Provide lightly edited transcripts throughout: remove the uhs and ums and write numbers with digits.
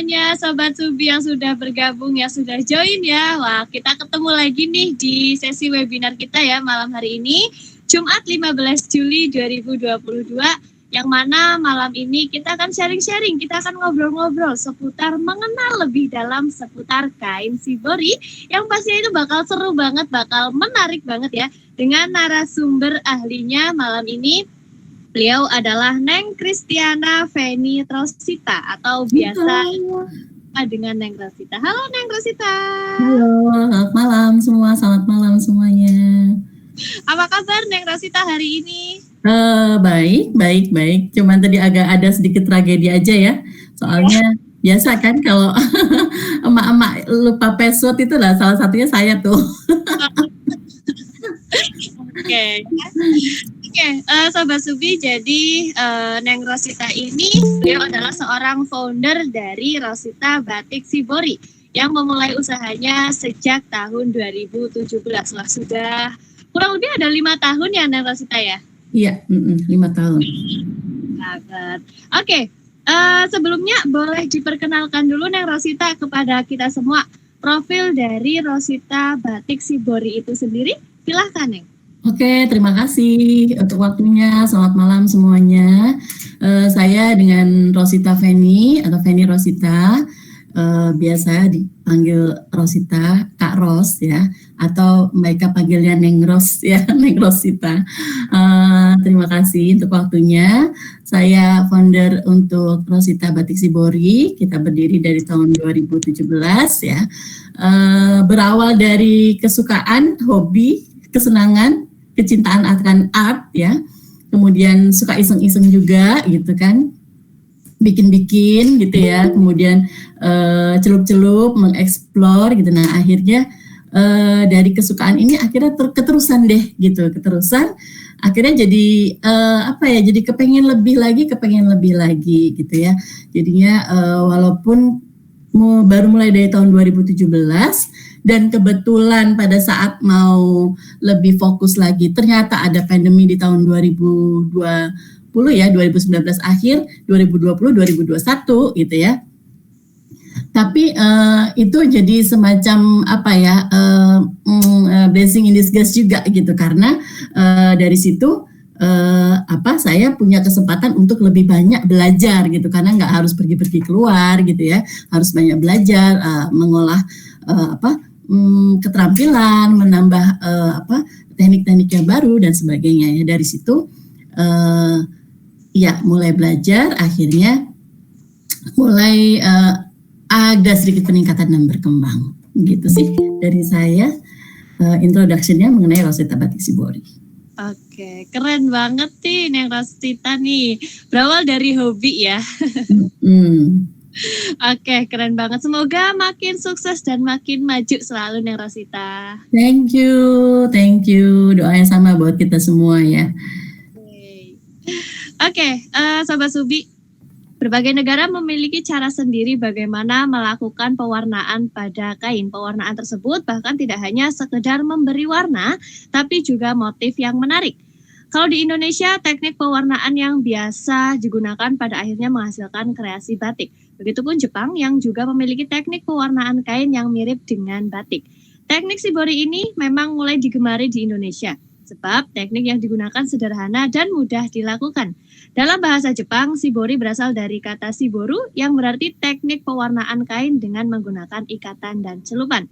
semuanya, Sobat Subi yang sudah bergabung, yang sudah join ya. Wah, kita ketemu lagi nih di sesi webinar kita ya malam hari ini, Jumat 15 Juli 2022, yang mana malam ini kita akan sharing-sharing, kita akan ngobrol-ngobrol seputar mengenal lebih dalam seputar kain Shibori, yang pastinya itu bakal seru banget, bakal menarik banget ya, dengan narasumber ahlinya malam ini. Beliau adalah Neng Kristiana Feni Rosita atau biasa dengan Neng Rosita. Halo Neng Rosita. Halo, selamat malam semua, selamat malam semuanya. Apa kabar Neng Rosita hari ini? Baik. Cuman tadi agak ada sedikit tragedi aja ya. Soalnya biasa kan kalau emak-emak lupa password itu lah salah satunya saya tuh. Oke, Sobat Subi, jadi Neng Rosita ini beliau adalah seorang founder dari Rosita Batik Shibori yang memulai usahanya sejak tahun 2017. Lah, sudah kurang lebih ada 5 tahun ya Neng Rosita ya? Iya, 5 tahun. Sahabat. Oke, sebelumnya boleh diperkenalkan dulu Neng Rosita kepada kita semua profil dari Rosita Batik Shibori itu sendiri. Silahkan Neng. Oke, terima kasih untuk waktunya. Selamat malam semuanya. Saya dengan Rosita Feni atau Feni Rosita, biasa dipanggil Rosita, Kak Ros ya, atau mereka panggilnya Neng Ros ya, Neng Rosita. Terima kasih untuk waktunya. Saya founder untuk Rosita Batik Shibori. Kita berdiri dari tahun 2017 ya. Berawal dari kesukaan, hobi, kesenangan, kecintaan akan art ya, kemudian suka iseng-iseng juga gitu kan, bikin-bikin gitu ya, kemudian celup-celup, mengeksplor gitu. Nah akhirnya dari kesukaan ini akhirnya keterusan deh gitu, akhirnya jadi jadi kepengen lebih lagi gitu ya. Jadinya walaupun baru mulai dari tahun 2017 dan kebetulan pada saat mau lebih fokus lagi ternyata ada pandemi di tahun 2020 ya, 2019 akhir, 2020 2021 gitu ya. Tapi itu jadi semacam blessing in disguise juga gitu, karena dari situ saya punya kesempatan untuk lebih banyak belajar gitu, karena nggak harus pergi keluar gitu ya, harus banyak belajar, mengolah keterampilan, menambah teknik-teknik yang baru dan sebagainya ya. Dari situ mulai belajar, akhirnya mulai ada sedikit peningkatan dan berkembang gitu sih dari saya, introduction-nya mengenai Rosita Batik Shibori. Oke, keren banget nih Neng Rosita nih. Berawal dari hobi ya. Oke, keren banget. Semoga makin sukses dan makin maju selalu Neng Rosita. Thank you. Doanya sama buat kita semua ya. Oke, Sobat Subi, berbagai negara memiliki cara sendiri bagaimana melakukan pewarnaan pada kain. Pewarnaan tersebut bahkan tidak hanya sekedar memberi warna, tapi juga motif yang menarik. Kalau di Indonesia, teknik pewarnaan yang biasa digunakan pada akhirnya menghasilkan kreasi batik. Begitupun Jepang yang juga memiliki teknik pewarnaan kain yang mirip dengan batik. Teknik Shibori ini memang mulai digemari di Indonesia, sebab teknik yang digunakan sederhana dan mudah dilakukan. Dalam bahasa Jepang, Shibori berasal dari kata shiboru yang berarti teknik pewarnaan kain dengan menggunakan ikatan dan celupan.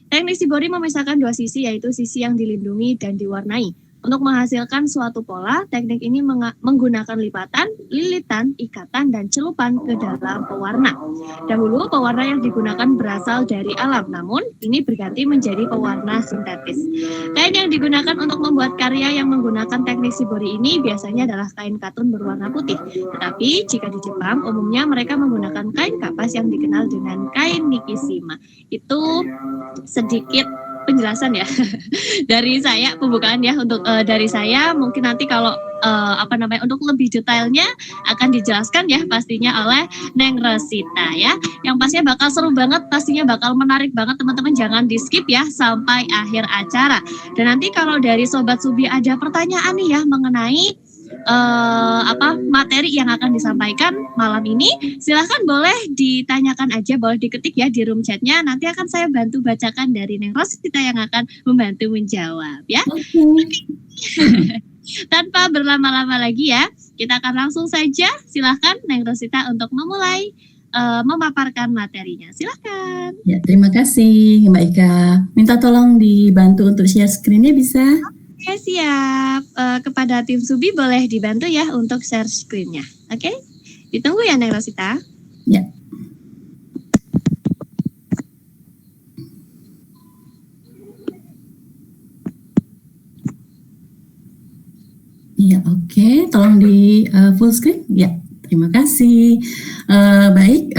Teknik Shibori memisahkan dua sisi, yaitu sisi yang dilindungi dan diwarnai. Untuk menghasilkan suatu pola, teknik ini menggunakan lipatan, lilitan, ikatan, dan celupan ke dalam pewarna. Dahulu, pewarna yang digunakan berasal dari alam, namun ini berganti menjadi pewarna sintetis. Kain yang digunakan untuk membuat karya yang menggunakan teknik Shibori ini biasanya adalah kain katun berwarna putih. Tetapi jika di Jepang, umumnya mereka menggunakan kain kapas yang dikenal dengan kain nikishima. Itu sedikit penjelasan ya dari saya, pembukaan ya untuk dari saya. Mungkin nanti kalau untuk lebih detailnya akan dijelaskan ya pastinya oleh Neng Rosita ya, yang pastinya bakal seru banget, pastinya bakal menarik banget. Teman-teman jangan di skip ya sampai akhir acara. Dan nanti kalau dari Sobat Subi ada pertanyaan nih ya mengenai materi yang akan disampaikan malam ini, silahkan boleh ditanyakan aja, boleh diketik ya di room chatnya. Nanti akan saya bantu bacakan dari Neng Rosita yang akan membantu menjawab ya. Tanpa berlama-lama lagi ya, kita akan langsung saja. Silahkan Neng Rosita untuk memulai memaparkan materinya. Silahkan. Ya, terima kasih Mbak Ika. Minta tolong dibantu untuk share screen-nya bisa? Oke, siap. Kepada tim Subi boleh dibantu ya untuk share screen-nya. Oke? Ditunggu ya Neng Rosita. Ya. Ya, oke. Tolong di full screen. Ya, terima kasih. Baik,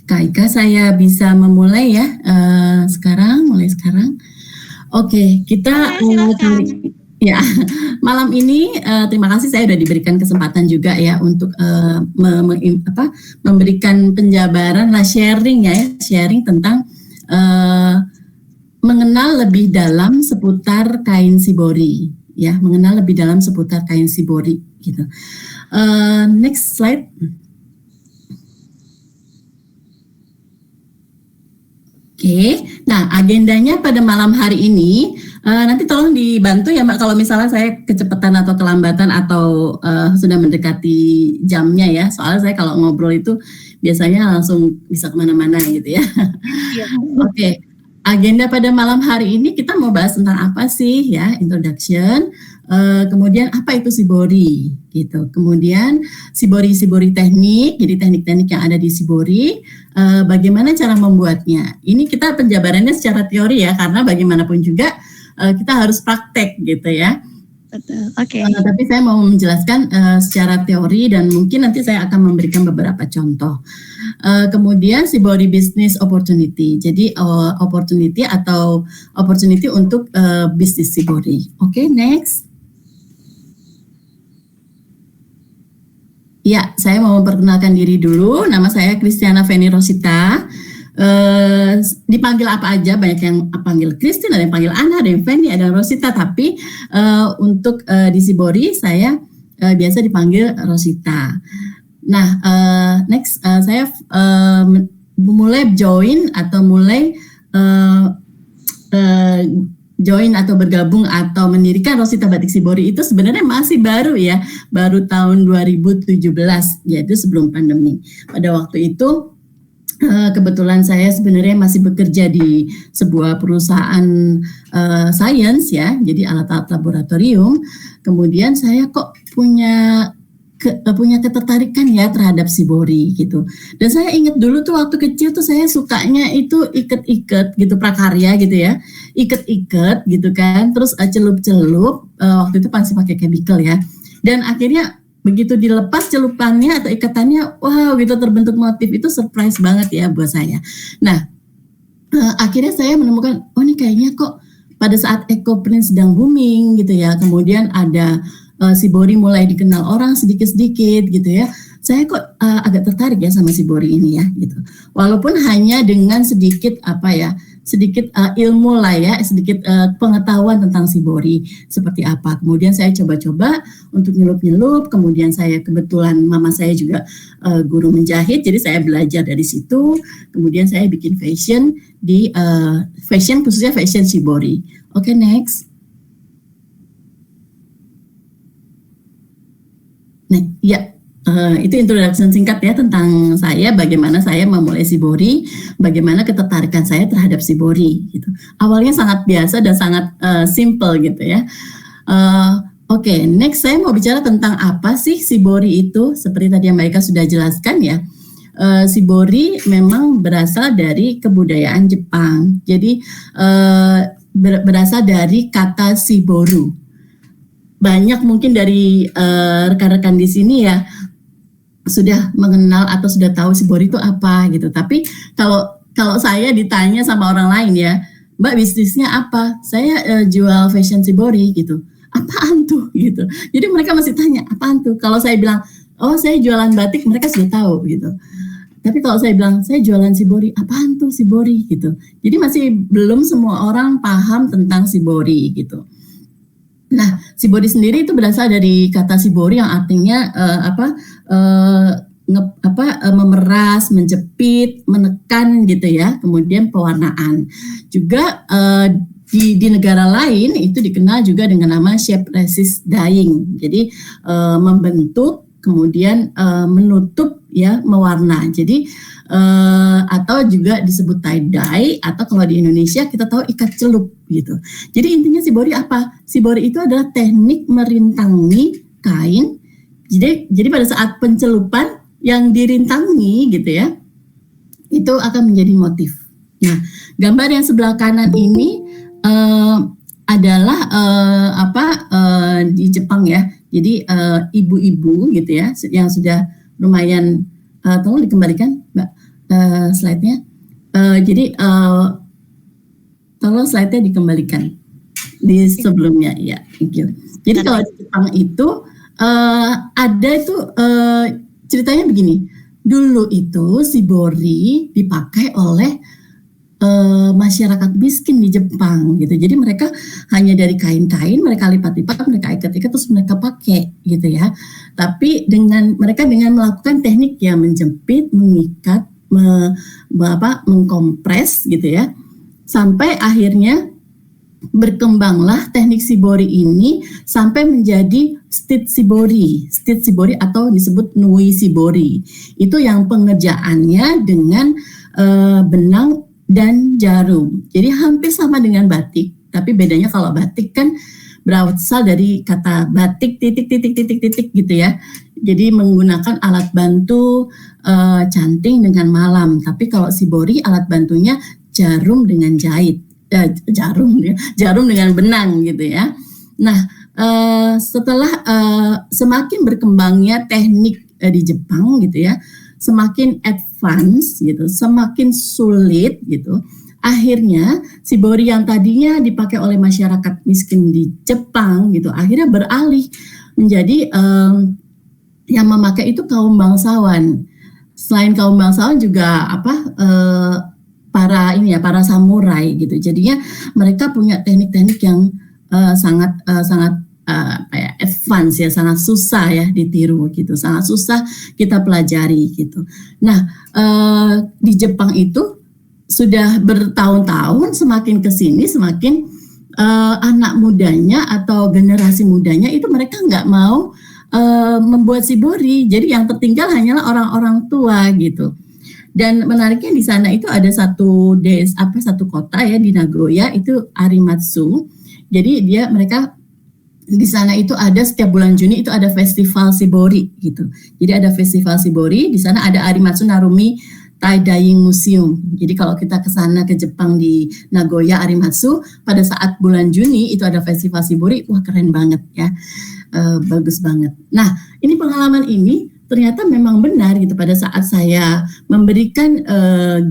Kak Ika, saya bisa memulai ya mulai sekarang. Oke, kita ya malam ini terima kasih saya sudah diberikan kesempatan juga ya untuk memberikan penjabaran sharing tentang mengenal lebih dalam seputar kain shibori ya, mengenal lebih dalam seputar kain shibori gitu. Next slide. Oke, nah agendanya pada malam hari ini nanti tolong dibantu ya Mbak kalau misalnya saya kecepatan atau kelambatan atau sudah mendekati jamnya ya, soalnya saya kalau ngobrol itu biasanya langsung bisa kemana-mana gitu ya. Oke, agenda pada malam hari ini kita mau bahas tentang apa sih ya, introduction. Kemudian apa itu shibori gitu. Kemudian shibori teknik, jadi teknik-teknik yang ada di shibori, bagaimana cara membuatnya. Ini kita penjabarannya secara teori ya, karena bagaimanapun juga kita harus praktek gitu ya. Betul. Oke. Tapi saya mau menjelaskan secara teori dan mungkin nanti saya akan memberikan beberapa contoh. Kemudian shibori business opportunity. Jadi opportunity untuk bisnis shibori. Oke, next. Ya, saya mau memperkenalkan diri dulu. Nama saya Christiana Feni Rosita. Dipanggil apa aja, banyak yang panggil Christine, ada yang panggil Ana, ada yang Feni, ada yang Rosita. Tapi untuk di shibori saya biasa dipanggil Rosita. Nah, next saya mulai join atau bergabung atau mendirikan Rosita Batik Shibori itu sebenarnya masih baru ya, baru tahun 2017, yaitu sebelum pandemi. Pada waktu itu kebetulan saya sebenarnya masih bekerja di sebuah perusahaan sains ya, jadi alat-alat laboratorium. Kemudian saya kok punya ketertarikan ya terhadap shibori gitu. Dan saya ingat dulu tuh waktu kecil tuh saya sukanya itu iket-iket gitu, prakarya gitu ya. Iket-iket gitu kan, terus celup-celup, waktu itu masih pakai chemical ya. Dan akhirnya begitu dilepas celupannya atau ikatannya, wow gitu terbentuk motif, itu surprise banget ya buat saya. Nah, akhirnya saya menemukan, oh ini kayaknya kok pada saat eco print sedang booming gitu ya, kemudian ada shibori mulai dikenal orang sedikit-sedikit gitu ya. Saya kok agak tertarik ya sama shibori ini ya gitu. Walaupun hanya dengan sedikit ilmu lah ya, sedikit pengetahuan tentang shibori seperti apa. Kemudian saya coba-coba untuk nyelup-nyelup. Kemudian saya kebetulan mama saya juga guru menjahit, jadi saya belajar dari situ. Kemudian saya bikin fashion khususnya fashion shibori. Oke, next. Nah, ya, itu introduction singkat ya tentang saya, bagaimana saya memulai shibori, bagaimana ketertarikan saya terhadap shibori gitu. Awalnya sangat biasa dan sangat simple gitu ya. Oke, next saya mau bicara tentang apa sih shibori itu. Seperti tadi yang Mbak Ika sudah jelaskan ya, shibori memang berasal dari kebudayaan Jepang. Jadi berasal dari kata shiboru. Banyak mungkin dari rekan-rekan di sini ya sudah mengenal atau sudah tahu shibori itu apa gitu. Tapi kalau saya ditanya sama orang lain ya, Mbak bisnisnya apa? Saya jual fashion shibori gitu. Apaan tuh gitu. Jadi mereka masih tanya apaan tuh. Kalau saya bilang, oh saya jualan batik, mereka sudah tahu gitu. Tapi kalau saya bilang saya jualan shibori, apaan tuh shibori gitu. Jadi masih belum semua orang paham tentang shibori gitu. Nah, shibori sendiri itu berasal dari kata shibori yang artinya memeras, menjepit, menekan gitu ya. Kemudian pewarnaan. Juga di negara lain itu dikenal juga dengan nama shape resist dyeing. Jadi membentuk kemudian menutup ya, mewarna. Jadi atau juga disebut tie dye, atau kalau di Indonesia kita tahu ikat celup gitu. Jadi intinya shibori apa? Shibori itu adalah teknik merintangi kain. Jadi pada saat pencelupan yang dirintangi gitu ya, itu akan menjadi motif. Nah, gambar yang sebelah kanan ini adalah di Jepang ya. Jadi ibu-ibu gitu ya, yang sudah lumayan, tolong dikembalikan Mbak slide-nya. Jadi tolong slide-nya dikembalikan di sebelumnya ya. Thank you. Jadi kalau di Jepang itu ada itu ceritanya begini. Dulu itu shibori dipakai oleh masyarakat miskin di Jepang gitu. Jadi mereka hanya dari kain-kain, mereka lipat-lipat, mereka ikat-ikat, terus mereka pakai gitu ya. Tapi mereka dengan melakukan teknik yang menjepit, mengikat, mengkompres gitu ya, sampai akhirnya berkembanglah teknik shibori ini sampai menjadi stitch shibori atau disebut nui shibori. Itu yang pengerjaannya dengan benang dan jarum. Jadi hampir sama dengan batik, tapi bedanya kalau batik kan berasal dari kata batik titik gitu ya. Jadi menggunakan alat bantu canting dengan malam. Tapi kalau shibori alat bantunya jarum dengan jahit, jarum dengan benang gitu ya. Nah, setelah semakin berkembangnya teknik di Jepang gitu ya, semakin advance gitu, semakin sulit gitu. Akhirnya shibori yang tadinya dipakai oleh masyarakat miskin di Jepang gitu, akhirnya beralih menjadi yang memakai itu kaum bangsawan. Selain kaum bangsawan juga para samurai gitu. Jadinya mereka punya teknik-teknik yang sangat advance ya, sangat susah ya ditiru gitu, sangat susah kita pelajari gitu. Nah, di Jepang itu sudah bertahun-tahun, semakin kesini semakin anak mudanya atau generasi mudanya itu mereka nggak mau membuat shibori. Jadi yang tertinggal hanyalah orang-orang tua gitu. Dan menariknya di sana itu ada satu kota ya di Nagoya, itu Arimatsu. Jadi mereka di sana itu ada setiap bulan Juni itu ada festival shibori gitu. Jadi ada festival shibori, di sana ada Arimatsu Narumi Tie Dyeing Museum. Jadi kalau kita ke sana ke Jepang di Nagoya Arimatsu pada saat bulan Juni itu ada festival shibori, wah keren banget ya. Bagus banget. Nah, ini pengalaman ini ternyata memang benar gitu pada saat saya memberikan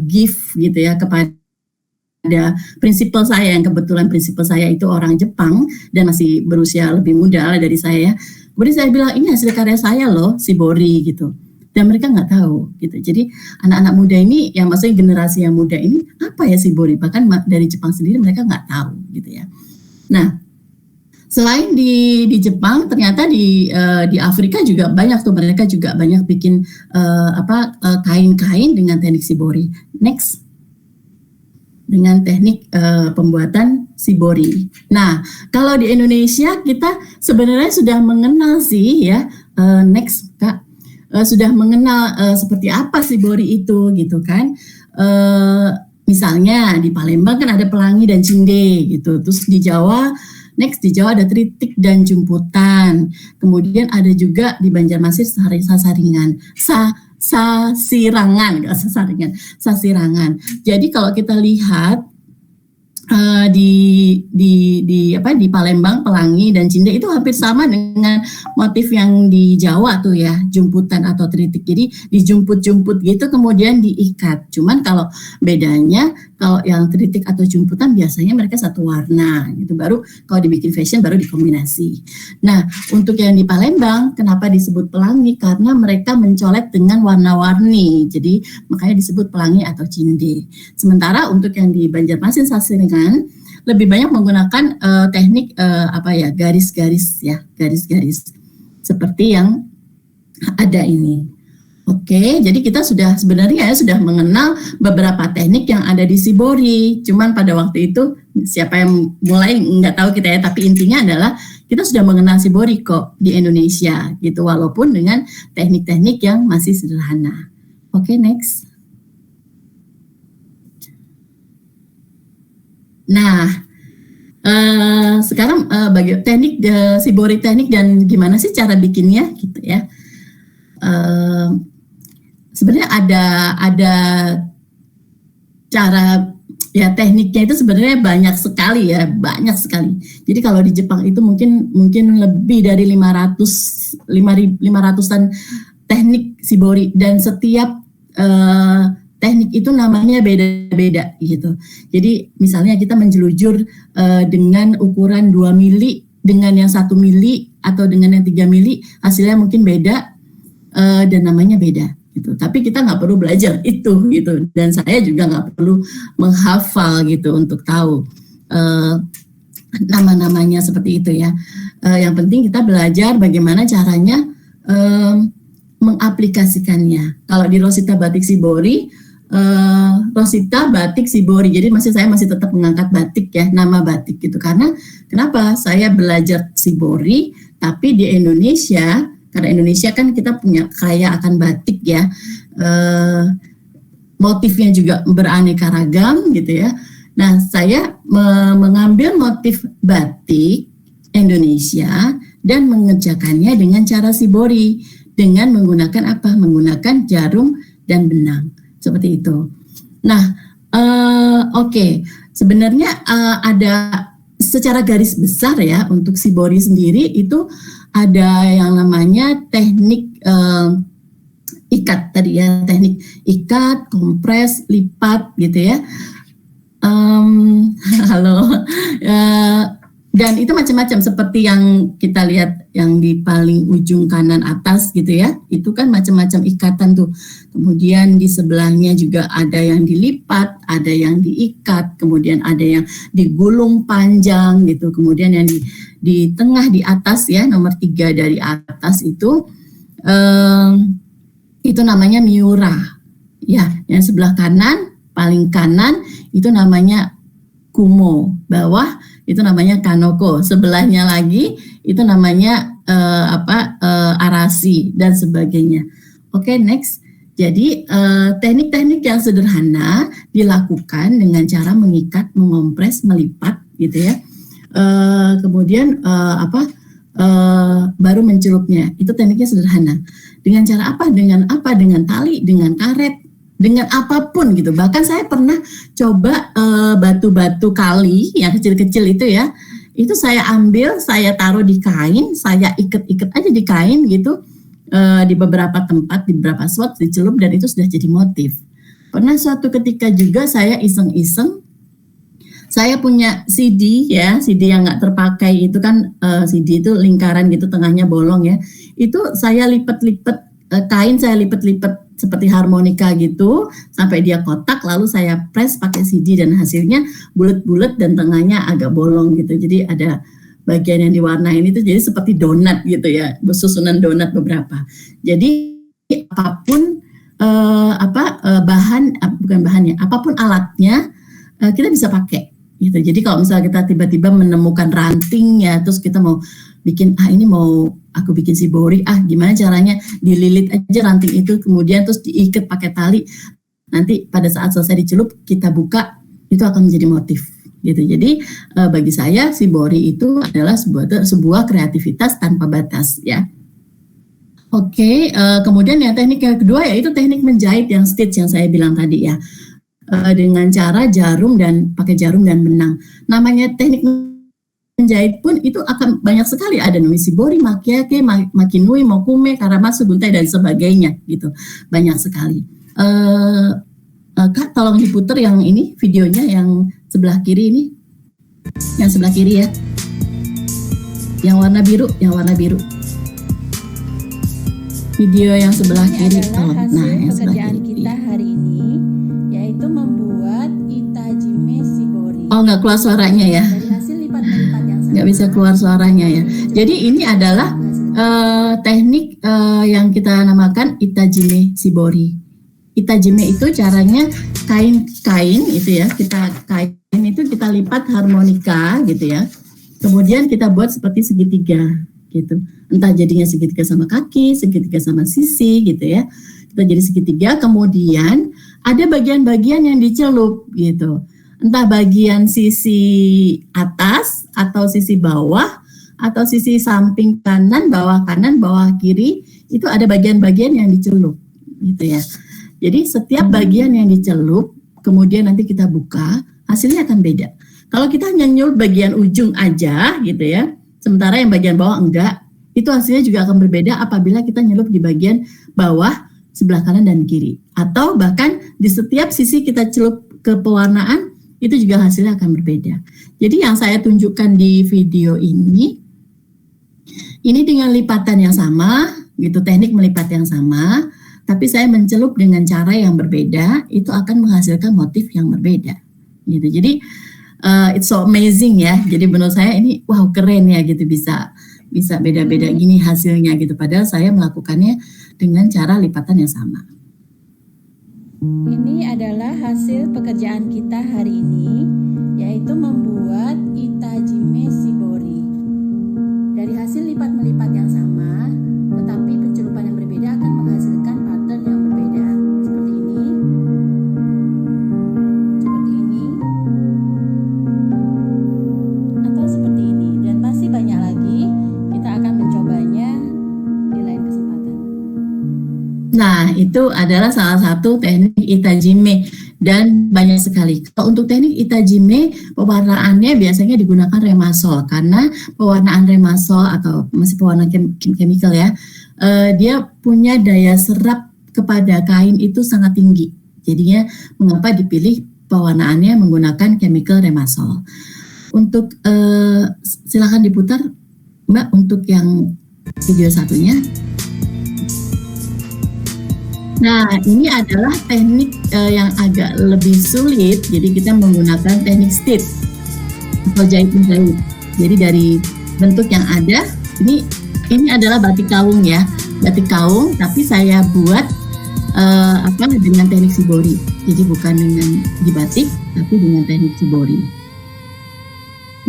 gift gitu ya kepada prinsipal saya, yang kebetulan prinsipal saya itu orang Jepang dan masih berusia lebih muda lah dari saya. Kemudian saya bilang, ini hasil karya saya loh, shibori gitu. Dan mereka nggak tahu gitu. Jadi anak-anak muda ini, yang maksudnya generasi yang muda ini, apa ya shibori? Bahkan dari Jepang sendiri mereka nggak tahu gitu ya. Nah, selain di Jepang, ternyata di Afrika juga banyak tuh, mereka juga banyak bikin kain-kain dengan teknik shibori. Next. Dengan teknik pembuatan shibori. Nah, kalau di Indonesia kita sebenarnya sudah mengenal sih ya, next Kak, sudah mengenal seperti apa shibori itu gitu kan. Misalnya di Palembang kan ada pelangi dan cinde gitu. Terus di Jawa ada tritik dan jumputan. Kemudian ada juga di Banjarmasin sasaringan. Sasirangan. Jadi kalau kita lihat di Palembang pelangi dan cinde itu hampir sama dengan motif yang di Jawa tuh ya, jumputan atau tritik. Jadi dijumput-jumput gitu kemudian diikat. Cuman kalau bedanya, kalau yang tritik atau jumputan biasanya mereka satu warna gitu, baru kalau dibikin fashion baru dikombinasi. Nah, untuk yang di Palembang kenapa disebut pelangi? Karena mereka mencolet dengan warna-warni. Jadi makanya disebut pelangi atau cinde. Sementara untuk yang di Banjarmasin Sasiringan lebih banyak menggunakan teknik garis-garis ya, garis-garis seperti yang ada ini. Oke, jadi kita sudah mengenal beberapa teknik yang ada di Shibori. Cuman pada waktu itu siapa yang mulai nggak tahu kita ya, tapi intinya adalah kita sudah mengenal Shibori kok di Indonesia gitu, walaupun dengan teknik-teknik yang masih sederhana. Oke, next. Nah, sekarang bagi teknik Shibori teknik dan gimana sih cara bikinnya gitu ya. Sebenarnya ada cara ya, tekniknya itu sebenarnya banyak sekali. Jadi kalau di Jepang itu mungkin lebih dari 500-an teknik Shibori, dan setiap teknik itu namanya beda-beda gitu. Jadi misalnya kita menjelujur dengan ukuran 2 mili dengan yang 1 mili atau dengan yang 3 mili, hasilnya mungkin beda dan namanya beda gitu. Tapi kita nggak perlu belajar itu gitu, dan saya juga nggak perlu menghafal gitu untuk tahu nama-namanya seperti itu ya. Yang penting kita belajar bagaimana caranya mengaplikasikannya. Kalau di Rosita Batik Shibori, Rosita Batik Shibori, jadi saya masih tetap mengangkat batik ya, nama batik gitu. Karena kenapa saya belajar Shibori, tapi di Indonesia, karena Indonesia kan kita punya kaya akan batik ya, motifnya juga beraneka ragam gitu ya. Nah, saya mengambil motif batik Indonesia dan mengerjakannya dengan cara Shibori, dengan menggunakan apa? Menggunakan jarum dan benang seperti itu. Nah, oke. Sebenarnya ada secara garis besar ya untuk Shibori sendiri itu ada yang namanya teknik ikat tadi ya, teknik ikat, kompres, lipat gitu ya. Halo. Dan itu macam-macam seperti yang kita lihat yang di paling ujung kanan atas gitu ya. Itu kan macam-macam ikatan tuh. Kemudian di sebelahnya juga ada yang dilipat, ada yang diikat, kemudian ada yang digulung panjang gitu. Kemudian yang di tengah di atas ya, nomor 3 dari atas itu namanya miura. Ya, yang sebelah kanan, paling kanan itu namanya kumo. Bawah itu namanya kanoko, sebelahnya lagi itu namanya arasi dan sebagainya. Oke, next. Jadi teknik-teknik yang sederhana dilakukan dengan cara mengikat, mengompres, melipat gitu ya. Kemudian baru mencelupnya. Itu tekniknya sederhana. Dengan cara apa? Dengan tali, dengan karet, dengan apapun gitu. Bahkan saya pernah coba batu-batu kali yang kecil-kecil itu ya, itu saya ambil, saya taruh di kain, saya iket-iket aja di kain gitu, di beberapa tempat, di beberapa spot dicelup, dan itu sudah jadi motif. Pernah suatu ketika juga saya iseng-iseng, saya punya CD ya, CD yang nggak terpakai itu kan, CD itu lingkaran gitu, tengahnya bolong ya, itu saya lipat-lipat kain, saya lipat-lipat seperti harmonika gitu sampai dia kotak, lalu saya press pakai CD dan hasilnya bulat-bulat dan tengahnya agak bolong gitu. Jadi ada bagian yang diwarnain itu jadi seperti donat gitu ya, susunan donat beberapa. Jadi apapun apapun alatnya kita bisa pakai gitu. Jadi kalau misalnya kita tiba-tiba menemukan ranting ya, terus kita mau bikin ini mau aku bikin Shibori, gimana caranya, dililit aja ranting itu, kemudian terus diikat pakai tali, nanti pada saat selesai dicelup kita buka, itu akan menjadi motif gitu. Jadi bagi saya Shibori itu adalah sebuah kreativitas tanpa batas ya. Oke, kemudian yang teknik yang kedua yaitu teknik menjahit yang stitch yang saya bilang tadi ya, dengan cara pakai jarum dan benang. Namanya teknik menjahit pun itu akan banyak sekali, ada nui Shibori, makiake, makinui, mokume, karamatsu, guntai dan sebagainya gitu, banyak sekali. Kak, tolong diputer yang ini videonya yang sebelah kiri ini, yang sebelah kiri ya, yang warna biru, video yang sebelah kiri. Nah, yang sebelah kiri kita hari ini yaitu membuat itajime Shibori. Oh, nggak keluar suaranya ya? Dari hasil lipat-melipat yang sama. Nggak bisa keluar suaranya ya. Jadi ini adalah teknik yang kita namakan itajime shibori. Itajime itu caranya kain itu ya, kain itu kita lipat harmonika gitu ya. Kemudian kita buat seperti segitiga gitu. Entah jadinya segitiga sama kaki, segitiga sama sisi gitu ya. Kita jadi segitiga, kemudian ada bagian-bagian yang dicelup gitu. Entah bagian sisi atas atau sisi bawah atau sisi samping kanan, bawah kiri, itu ada bagian-bagian yang dicelup gitu ya. Jadi setiap bagian yang dicelup kemudian nanti kita buka, hasilnya akan beda. Kalau kita hanya nyuruh bagian ujung aja gitu ya, sementara yang bagian bawah enggak, itu hasilnya juga akan berbeda apabila kita nyelup di bagian bawah sebelah kanan dan kiri. Atau bahkan di setiap sisi kita celup ke pewarnaan, itu juga hasilnya akan berbeda. Jadi yang saya tunjukkan di video ini dengan lipatan yang sama, gitu, teknik melipat yang sama, tapi saya mencelup dengan cara yang berbeda, itu akan menghasilkan motif yang berbeda. Gitu. Jadi it's so amazing ya. Jadi menurut saya ini wow keren ya gitu, bisa beda-beda gini hasilnya gitu. Padahal saya melakukannya dengan cara lipatan yang sama. Ini adalah hasil pekerjaan kita hari ini, yaitu membuat itajime shibori. Dari hasil lipat-melipat yang sama, tetapi pencelupan yang berbeda akan menghasilkan pattern yang berbeda. Seperti ini. Seperti ini. Atau seperti ini. Dan masih banyak lagi. Kita akan mencobanya di lain kesempatan. Nah, itu adalah salah satu teknik itajime dan banyak sekali. Kalau untuk teknik itajime, pewarnaannya biasanya digunakan remasol karena pewarnaan remasol atau masih pewarna chemical ya, dia punya daya serap kepada kain itu sangat tinggi. Jadinya mengapa dipilih pewarnaannya menggunakan chemical remasol. Untuk silakan diputar Mbak untuk yang video satunya. Nah, ini adalah teknik yang agak lebih sulit. Jadi kita menggunakan teknik stitch atau jahit-menjahit. Jadi dari bentuk yang ada, ini adalah batik kawung ya, batik kawung. Tapi saya buat dengan teknik shibori. Jadi bukan dengan di batik, tapi dengan teknik shibori.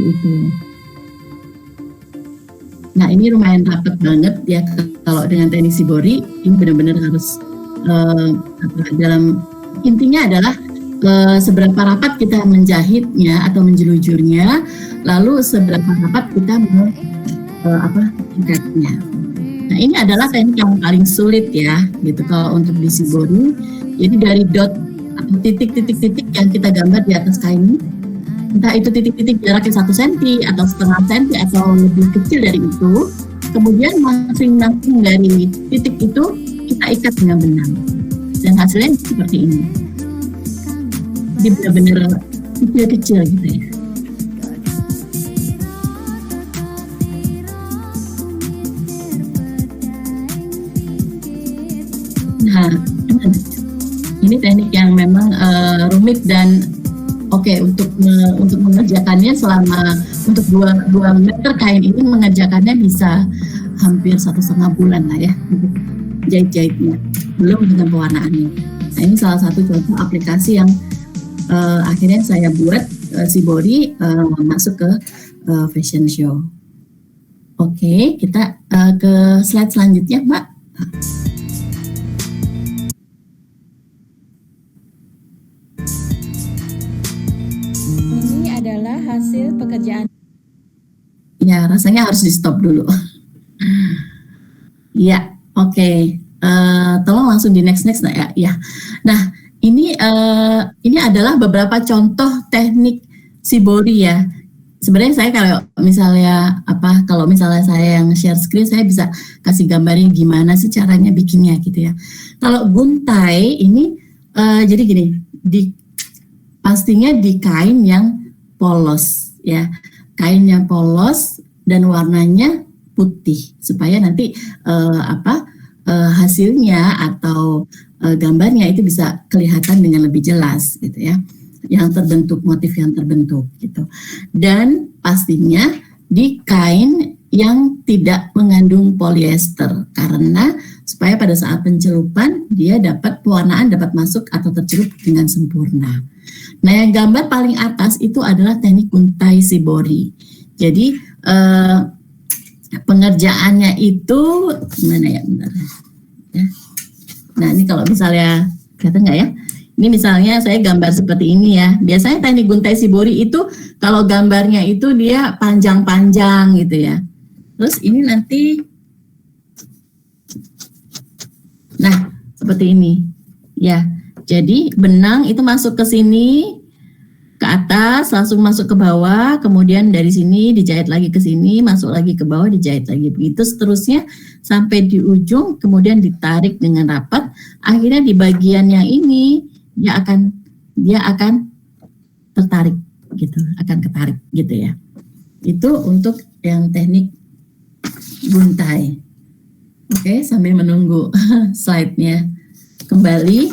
Itu. Nah, ini lumayan rapat banget ya kalau dengan teknik shibori. Ini benar-benar harus dalam intinya adalah seberapa rapat kita menjahitnya atau menjelujurnya, lalu seberapa rapat kita ikatnya. Nah, ini adalah teknik yang paling sulit ya, gitu kalau untuk di shibori. Jadi dari dot atau titik-titik yang kita gambar di atas kain, entah itu titik-titik jaraknya 1 cm atau setengah cm atau lebih kecil dari itu, kemudian masing-masing dari titik itu kita ikat dengan benang dan hasilnya seperti ini. Jadi benar-benar kecil-kecil gitu ya. Nah, ini teknik yang memang rumit dan oke, untuk mengerjakannya selama untuk 2 meter kain ini mengerjakannya bisa hampir 1,5 bulan lah ya. Jahit-jahitnya, belum dengan pewarnaannya. Nah, ini salah satu contoh aplikasi yang akhirnya saya buat shibori masuk ke fashion show. Oke, kita ke slide selanjutnya, Mbak. Ini adalah hasil pekerjaan. Ya, rasanya harus di stop dulu. Ya. Oke, tolong langsung di next ya. Ya. Nah, ini adalah beberapa contoh teknik shibori ya. Sebenarnya saya kalau misalnya saya yang share screen, saya bisa kasih gambarnya gimana sih caranya bikinnya gitu ya. Kalau guntai ini jadi gini, pastinya di kain yang polos ya, kain yang polos dan warnanya putih supaya nanti hasilnya atau gambarnya itu bisa kelihatan dengan lebih jelas gitu ya. yang terbentuk, motif yang terbentuk gitu. Dan pastinya di kain yang tidak mengandung polyester, karena supaya pada saat pencelupan dia dapat pewarnaan dapat masuk atau tercelup dengan sempurna. Nah, yang gambar paling atas itu adalah teknik guntai shibori. Jadi pengerjaannya itu gimana ya? Bentar. Ya. Nah, ini kalau misalnya kelihatan nggak ya? Ini misalnya saya gambar seperti ini ya. Biasanya teknik guntai shibori itu kalau gambarnya itu dia panjang-panjang gitu ya. Terus ini nanti, nah seperti ini ya. Jadi benang itu masuk ke sini, ke atas, langsung masuk ke bawah, kemudian dari sini dijahit lagi ke sini, masuk lagi ke bawah, dijahit lagi, begitu seterusnya sampai di ujung, kemudian ditarik dengan rapat. Akhirnya di bagian yang ini dia akan tertarik gitu, akan ketarik gitu ya. Itu untuk yang teknik guntai. Oke, sambil menunggu slide-nya kembali.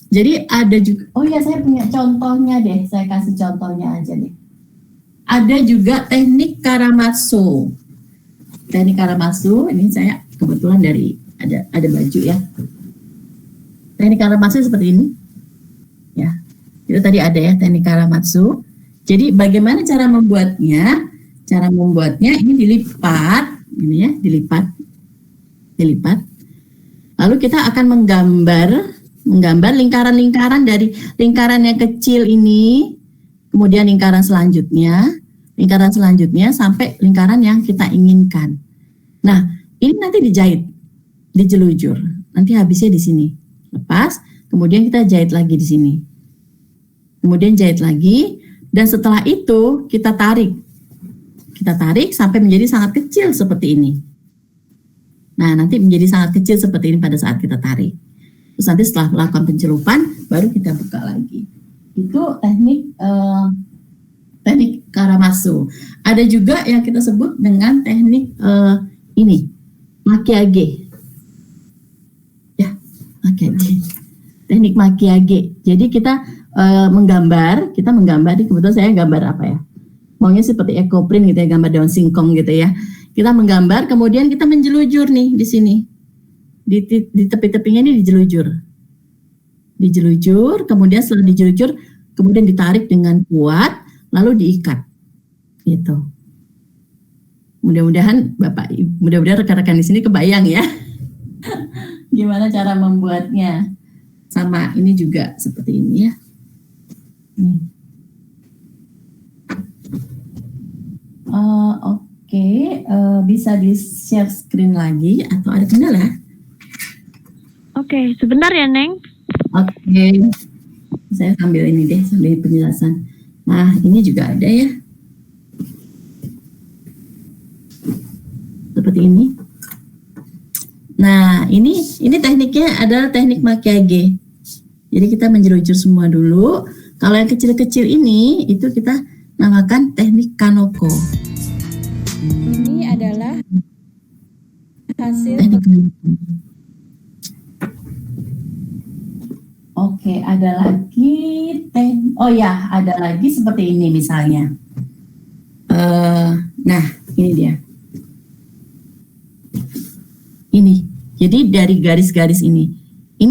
Jadi ada juga, oh ya saya punya contohnya deh, saya kasih contohnya aja deh. Ada juga teknik Karamatsu. Teknik Karamatsu, ini saya kebetulan dari ada baju ya. Teknik Karamatsu seperti ini. Ya. Itu tadi ada ya teknik Karamatsu. Jadi bagaimana cara membuatnya? Cara membuatnya ini dilipat, ini ya, dilipat. Lalu kita akan menggambar lingkaran-lingkaran dari lingkaran yang kecil ini, kemudian lingkaran selanjutnya sampai lingkaran yang kita inginkan. Nah, ini nanti dijahit, dijelujur. Nanti habisnya di sini. Lepas, kemudian kita jahit lagi di sini. Kemudian jahit lagi, dan setelah itu kita tarik. Kita tarik sampai menjadi sangat kecil seperti ini. Nah, nanti menjadi sangat kecil seperti ini pada saat kita tarik. Terus nanti setelah melakukan pencelupan, baru kita buka lagi. Itu teknik Karamatsu. Ada juga yang kita sebut dengan teknik ini, makiage. Ya, makiage. Teknik makiage. Jadi kita menggambar, ini kebetulan saya gambar apa ya? Maunya seperti ekoprint gitu ya, gambar daun singkong gitu ya. Kita menggambar, kemudian kita menjelujur nih di sini. Di tepi-tepinya ini dijelujur, kemudian setelah dijelujur, kemudian ditarik dengan kuat, lalu diikat. Gitu. Mudah-mudahan rekan-rekan di sini kebayang ya. Gimana cara membuatnya. Sama ini juga seperti ini ya. Oke, bisa di-share screen lagi atau ada kendala? Oke, sebentar ya, Neng. Oke, saya sambil ini deh, sambil penjelasan. Nah, ini juga ada ya. Seperti ini. Nah, ini tekniknya adalah teknik makiage. Jadi kita menjelujur semua dulu. Kalau yang kecil-kecil ini, itu kita namakan teknik kanoko. Ini adalah hasil Teknik kanoko. Oke, ada lagi ada lagi seperti ini misalnya. Nah, ini dia. Ini. Jadi dari garis-garis ini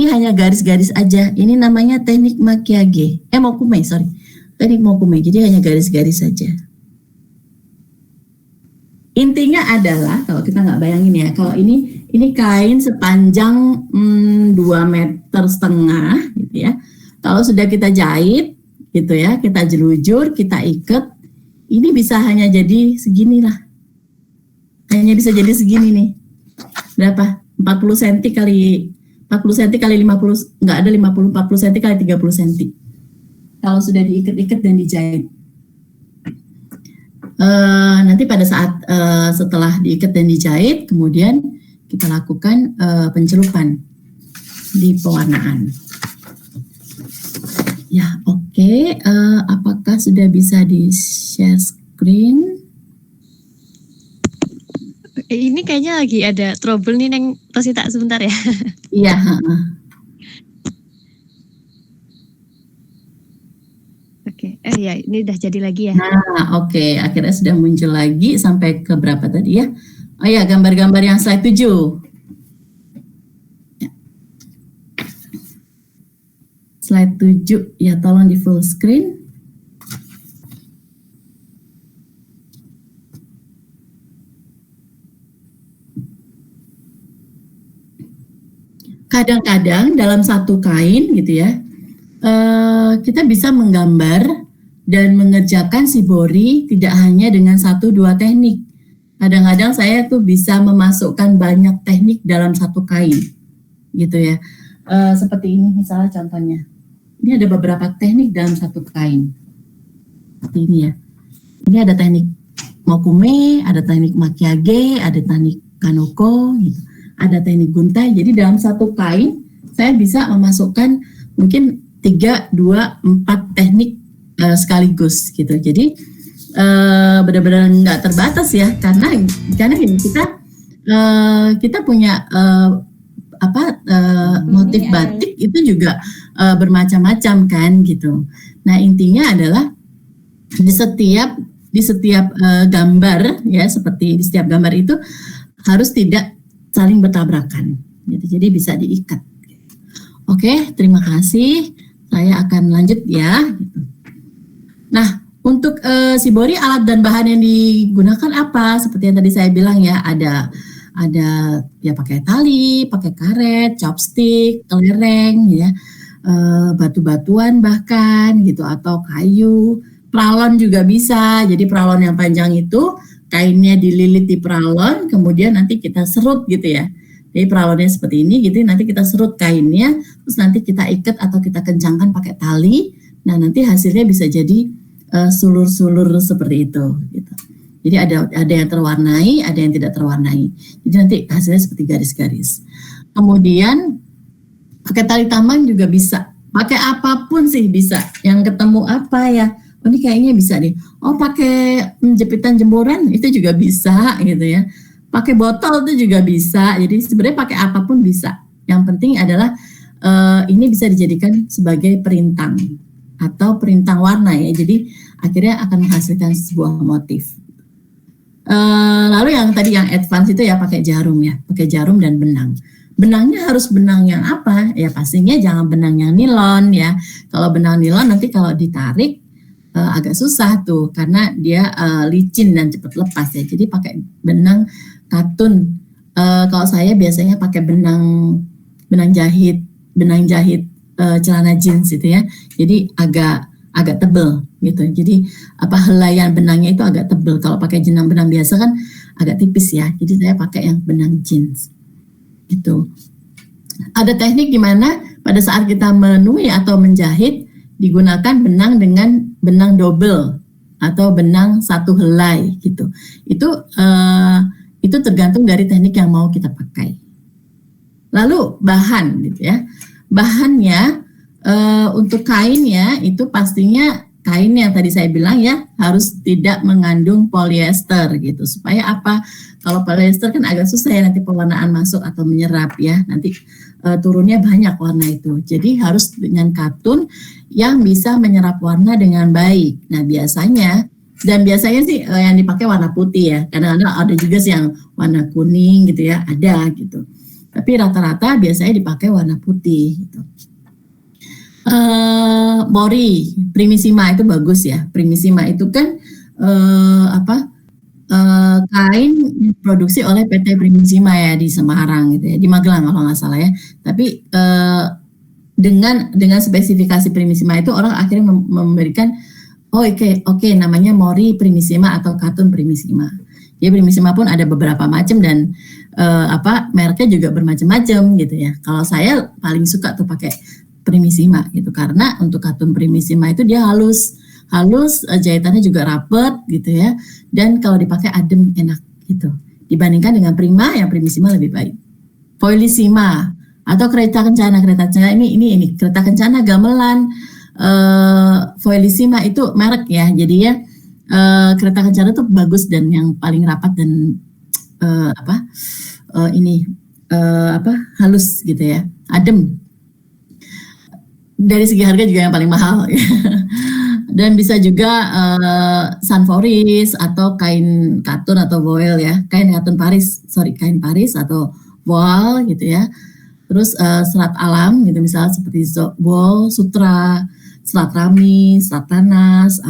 hanya garis-garis aja. Ini namanya teknik makiage. Mokume, sorry. Teknik mokume. Jadi hanya garis-garis saja. Intinya adalah, kalau kita nggak bayangin ya, kalau ini kain sepanjang 2,5 meter gitu ya. Kalau sudah kita jahit gitu ya, kita jelujur, kita ikat, ini bisa hanya jadi segini lah. Hanya bisa jadi segini nih. Berapa? 40 cm kali 50, nggak ada 50, 40 cm kali 30 cm. Kalau sudah diikat-ikat dan dijahit. Nanti pada saat setelah diikat dan dijahit, kemudian kita lakukan pencelupan di pewarnaan. Ya, oke. Apakah sudah bisa di-share screen? Ini kayaknya lagi ada trouble nih, Neng Rosita, sebentar ya. Iya. Oke. Ya, ini udah jadi lagi ya. Nah, oke, akhirnya sudah muncul lagi sampai ke berapa tadi ya? Oh ya, gambar-gambar yang slide 7. Ya. Slide 7 ya, tolong di full screen. Kadang-kadang dalam satu kain gitu ya, kita bisa menggambar dan mengerjakan shibori tidak hanya dengan 1-2 teknik. Kadang-kadang saya tuh bisa memasukkan banyak teknik dalam satu kain, gitu ya. Seperti ini misalnya contohnya. Ini ada beberapa teknik dalam satu kain. Seperti ini ya. Ini ada teknik mokume, ada teknik makiage, ada teknik kanoko, gitu. Ada teknik guntai. Jadi dalam satu kain saya bisa memasukkan mungkin 3, 2, 4 teknik sekaligus gitu. Jadi benar-benar nggak terbatas ya, karena gini, kita punya motif batik itu juga bermacam-macam kan gitu. Nah, intinya adalah di setiap gambar ya, seperti di setiap gambar itu harus tidak saling bertabrakan gitu. Jadi bisa diikat. Oke, terima kasih. Saya akan lanjut ya. Nah, untuk shibori alat dan bahan yang digunakan apa? Seperti yang tadi saya bilang ya, ada ya pakai tali, pakai karet, chopstick, kelereng ya, batu-batuan bahkan gitu, atau kayu, pralon juga bisa. Jadi pralon yang panjang itu kainnya dililit di pralon, kemudian nanti kita serut gitu ya. Jadi pralonnya seperti ini gitu, nanti kita serut kainnya, terus nanti kita ikat atau kita kencangkan pakai tali. Nah, nanti hasilnya bisa jadi sulur-sulur seperti itu gitu. Jadi ada yang terwarnai, ada yang tidak terwarnai. Jadi nanti hasilnya seperti garis-garis. Kemudian pakai tali tambang juga bisa. Pakai apapun sih bisa. Yang ketemu apa ya? Oh, ini kayaknya bisa nih. Oh, pakai jepitan jemuran itu juga bisa gitu ya. Pakai botol itu juga bisa. Jadi sebenarnya pakai apapun bisa. Yang penting adalah ini bisa dijadikan sebagai perintang atau perintang warna ya. Jadi akhirnya akan menghasilkan sebuah motif. Lalu yang tadi yang advance itu ya pakai jarum ya. Pakai jarum dan benang. Benangnya harus benang yang apa? Ya pastinya jangan benang yang nilon ya. Kalau benang nilon nanti kalau ditarik agak susah tuh karena dia licin dan cepat lepas ya. Jadi pakai benang katun. Kalau saya biasanya pakai benang jahit celana jeans gitu ya. Jadi agak tebel gitu. Jadi helaian benangnya itu agak tebel. Kalau pakai benang biasa kan agak tipis ya. Jadi saya pakai yang benang jeans gitu. Ada teknik di mana pada saat kita menui atau menjahit digunakan benang dengan benang double atau benang satu helai gitu. Itu tergantung dari teknik yang mau kita pakai. Lalu bahan gitu ya. Bahannya untuk kainnya itu pastinya kain yang tadi saya bilang ya harus tidak mengandung polyester gitu. Supaya apa? Kalau polyester kan agak susah ya nanti pewarnaan masuk atau menyerap ya. Nanti turunnya banyak warna itu. Jadi harus dengan katun yang bisa menyerap warna dengan baik. Nah, biasanya sih yang dipakai warna putih ya. Kadang-kadang ada juga sih yang warna kuning gitu ya, ada gitu. Tapi rata-rata biasanya dipakai warna putih gitu. Mori, primissima itu bagus ya. Primissima itu kan kain diproduksi oleh PT Primissima ya di Semarang gitu ya, di Magelang kalau nggak salah ya. Tapi dengan spesifikasi Primissima itu orang akhirnya memberikan oke, namanya Mori Primissima atau katun Primissima. Ya Primissima pun ada beberapa macam dan mereknya juga bermacam-macam gitu ya. Kalau saya paling suka tuh pakai Primissima gitu karena untuk katun Primissima itu dia halus, jahitannya juga rapet gitu ya, dan kalau dipakai adem enak gitu dibandingkan dengan Prima yang Primissima lebih baik. Foilissima atau kereta kencana ini kereta kencana gamelan. Foilissima itu merek ya, jadi ya kereta kencana itu bagus dan yang paling rapat dan halus gitu ya, adem. Dari segi harga juga yang paling mahal. Dan bisa juga sunforis atau kain katun atau voile ya, kain Paris atau voile gitu ya. Terus serat alam gitu misalnya seperti wool, sutra, serat rami, serat tanas,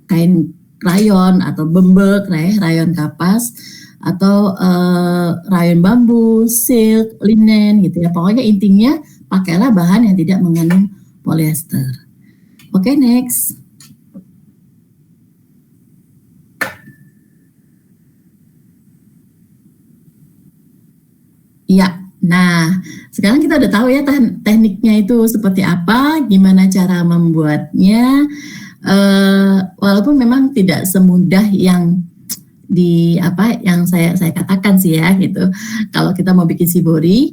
kain rayon atau bembek, rayon kapas atau rayon bambu, silk, linen gitu ya. Pokoknya intinya pakailah bahan yang tidak mengandung polyester. Oke, next. Ya, nah sekarang kita udah tahu ya tekniknya itu seperti apa, gimana cara membuatnya. Walaupun memang tidak semudah yang yang saya katakan sih ya gitu. Kalau kita mau bikin shibori,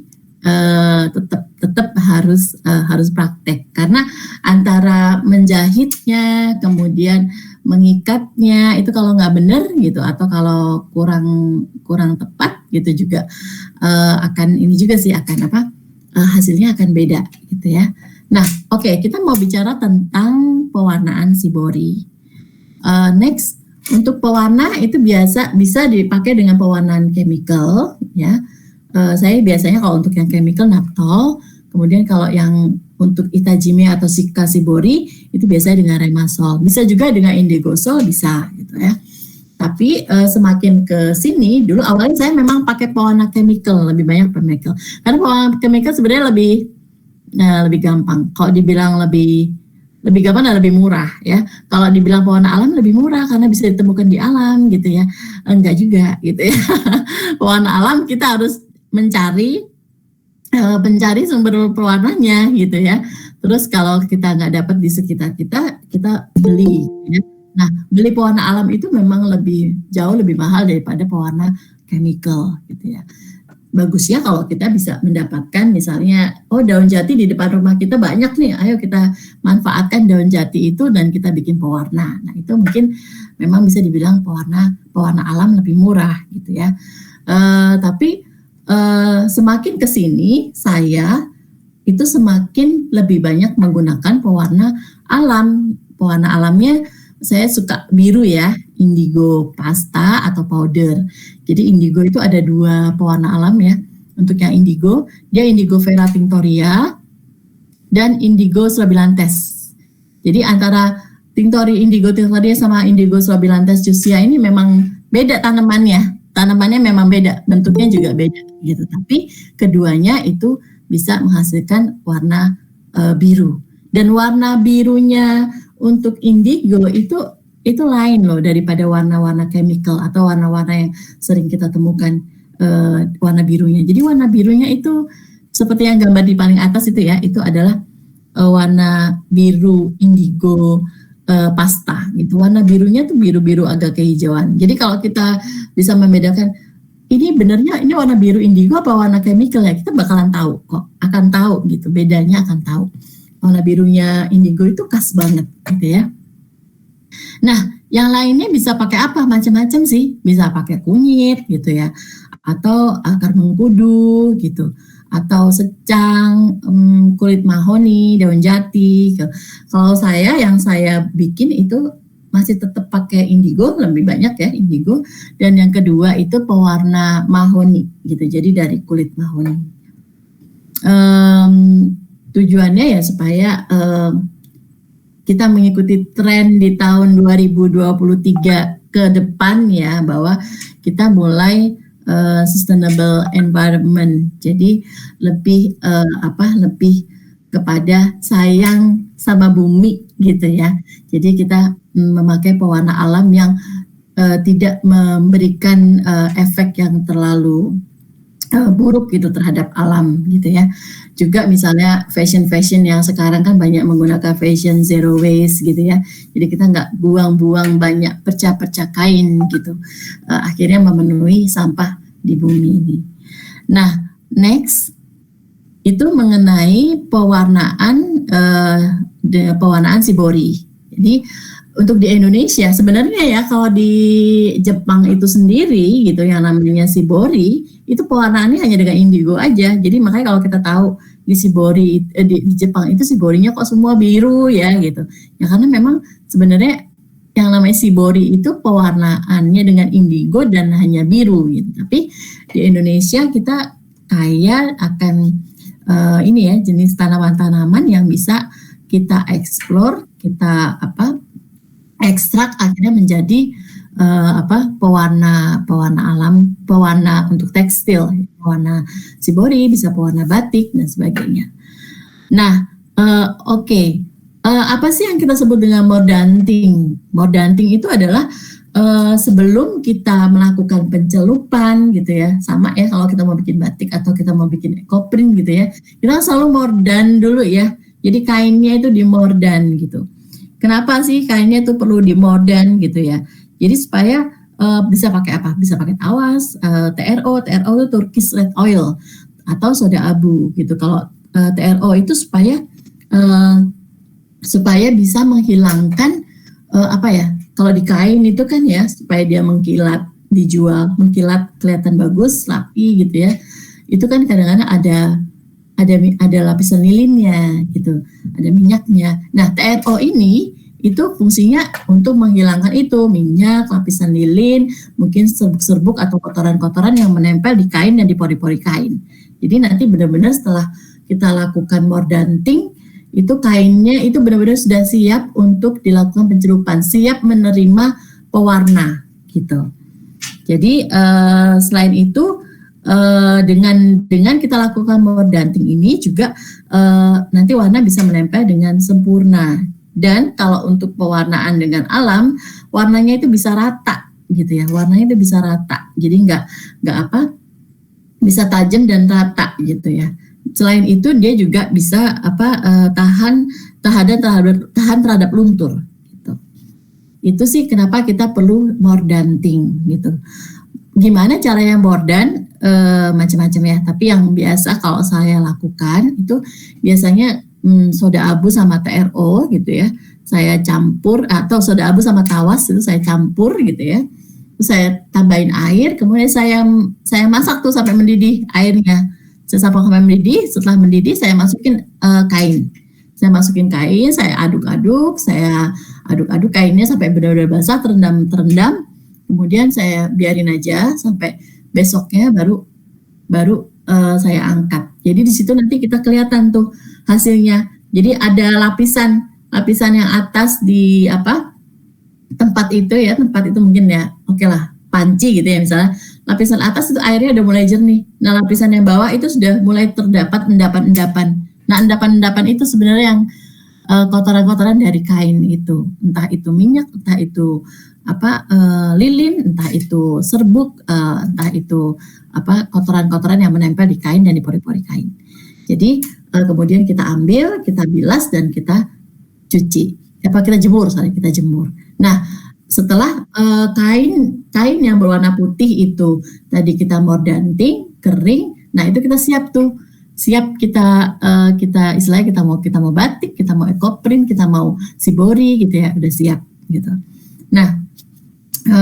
tetap harus praktek karena antara menjahitnya kemudian mengikatnya itu kalau nggak benar gitu atau kalau kurang tepat gitu juga akan hasilnya akan beda gitu ya. Nah, oke, kita mau bicara tentang pewarnaan shibori. Next, untuk pewarna itu bisa dipakai dengan pewarnaan chemical ya. Saya biasanya kalau untuk yang chemical naphtol, kemudian kalau yang untuk itajime atau Sika shibori itu biasanya dengan remasol. Bisa juga dengan indigosol bisa gitu ya. Tapi semakin ke sini dulu awalnya saya memang pakai pewarna chemical, lebih banyak chemical. Karena pewarna chemical sebenarnya lebih gampang. Kalau dibilang lebih gampang dan lebih murah ya. Kalau dibilang pewarna alam lebih murah karena bisa ditemukan di alam gitu ya. Enggak juga gitu ya. Pewarna alam kita harus mencari sumber pewarnanya gitu ya. Terus kalau kita nggak dapat di sekitar kita beli ya. Nah, beli pewarna alam itu memang jauh lebih mahal daripada pewarna chemical gitu ya. Bagus ya kalau kita bisa mendapatkan misalnya, daun jati di depan rumah kita banyak nih, ayo kita manfaatkan daun jati itu dan kita bikin pewarna. Nah itu mungkin memang bisa dibilang pewarna alam lebih murah gitu ya. Tapi semakin kesini saya itu semakin lebih banyak menggunakan pewarna alam. Pewarna alamnya saya suka biru ya, indigo pasta atau powder. Jadi indigo itu ada 2 pewarna alam ya. Untuk yang indigo, dia indigo vera tinctoria dan indigo swabilantes. Jadi antara indigo tinctoria sama indigo swabilantes jusia ini memang beda tanamannya. Tanamannya memang beda, bentuknya juga beda gitu. Tapi keduanya itu bisa menghasilkan warna biru. Dan warna birunya untuk indigo itu lain loh daripada warna-warna chemical atau warna-warna yang sering kita temukan warna birunya. Jadi warna birunya itu seperti yang gambar di paling atas itu ya, itu adalah warna biru indigo pasta gitu. Warna birunya tuh biru-biru agak kehijauan. Jadi kalau kita bisa membedakan ini benernya ini warna biru indigo apa warna chemical ya, kita bakalan tahu kok, akan tahu gitu, bedanya akan tahu. Warna birunya indigo itu khas banget gitu ya. Nah, yang lainnya bisa pakai apa? Macam-macam sih. Bisa pakai kunyit gitu ya. Atau akar mengkudu gitu. Atau secang, kulit mahoni, daun jati. Kalau yang saya bikin itu masih tetap pakai indigo, lebih banyak ya indigo. Dan yang kedua itu pewarna mahoni gitu. Jadi dari kulit mahoni. Tujuannya ya supaya kita mengikuti tren di tahun 2023 ke depan ya, bahwa kita mulai sustainable environment. Jadi lebih kepada sayang sama bumi gitu ya. Jadi kita memakai pewarna alam yang tidak memberikan efek yang terlalu buruk gitu terhadap alam gitu ya. Juga misalnya fashion yang sekarang kan banyak menggunakan fashion zero waste gitu ya. Jadi kita nggak buang-buang banyak perca-perca kain gitu. Akhirnya memenuhi sampah di bumi ini. Nah, next itu mengenai pewarnaan shibori. Jadi untuk di Indonesia sebenarnya ya, kalau di Jepang itu sendiri gitu yang namanya shibori itu pewarnaannya hanya dengan indigo aja. Jadi makanya kalau kita tahu di shibori di Jepang itu shiborinya kok semua biru ya gitu. Ya karena memang sebenarnya yang namanya shibori itu pewarnaannya dengan indigo dan hanya biru gitu. Tapi di Indonesia kita kaya akan ini ya, jenis tanaman-tanaman yang bisa kita explore, kita ekstrak akhirnya menjadi pewarna alam, pewarna untuk tekstil, pewarna shibori, bisa pewarna batik dan sebagainya. Nah, oke. Apa sih yang kita sebut dengan mordanting? Mordanting itu adalah sebelum kita melakukan pencelupan gitu ya, sama ya kalau kita mau bikin batik atau kita mau bikin ekoprint gitu ya, kita selalu mordan dulu ya. Jadi kainnya itu dimordan gitu. Kenapa sih kainnya itu perlu dimordan gitu ya? Jadi supaya bisa pakai apa? Bisa pakai tawas, TRO itu Turkish red oil atau soda abu gitu. Kalau TRO itu supaya bisa menghilangkan kalau di kain itu kan ya supaya dia mengkilat, dijual, mengkilat kelihatan bagus, rapi gitu ya. Itu kan kadang-kadang ada lapisan lilinnya gitu, ada minyaknya. Nah, TRO ini itu fungsinya untuk menghilangkan itu minyak, lapisan lilin, mungkin serbuk-serbuk atau kotoran-kotoran yang menempel di kain dan di pori-pori kain. Jadi nanti benar-benar setelah kita lakukan mordanting, itu kainnya itu benar-benar sudah siap untuk dilakukan pencelupan, siap menerima pewarna gitu. Jadi selain itu dengan kita lakukan mordanting ini juga nanti warna bisa menempel dengan sempurna. Dan kalau untuk pewarnaan dengan alam, warnanya itu bisa rata gitu ya, warnanya itu bisa rata. Jadi bisa tajam dan rata gitu ya. Selain itu dia juga bisa tahan terhadap luntur gitu. Itu sih kenapa kita perlu mordanting gitu. Gimana caranya mordan? Macam-macam ya. Tapi yang biasa kalau saya lakukan itu biasanya soda abu sama TRO gitu ya. Saya campur, atau soda abu sama tawas itu saya campur gitu ya. Terus saya tambahin air, kemudian saya masak tuh sampai mendidih airnya. Saya sampai mendidih, setelah mendidih saya masukin kain. Saya masukin kain, saya aduk-aduk kainnya sampai benar-benar basah, terendam. Kemudian saya biarin aja sampai besoknya baru saya angkat. Jadi di situ nanti kita kelihatan tuh hasilnya. Jadi ada lapisan yang atas di tempat itu mungkin ya, oke lah, panci gitu ya misalnya. Lapisan atas itu airnya udah mulai jernih. Nah, lapisan yang bawah itu sudah mulai terdapat endapan-endapan. Nah, endapan-endapan itu sebenarnya yang kotoran-kotoran dari kain itu. Entah itu minyak, entah itu lilin, entah itu serbuk, entah itu kotoran-kotoran yang menempel di kain dan di pori-pori kain. Jadi kemudian kita ambil, kita bilas dan kita cuci. Kita jemur. Nah, setelah kain yang berwarna putih itu tadi kita mordanting, kering, nah itu kita siap kita istilahnya kita mau batik, kita mau ekoprint, kita mau shibori gitu ya, udah siap gitu. Nah,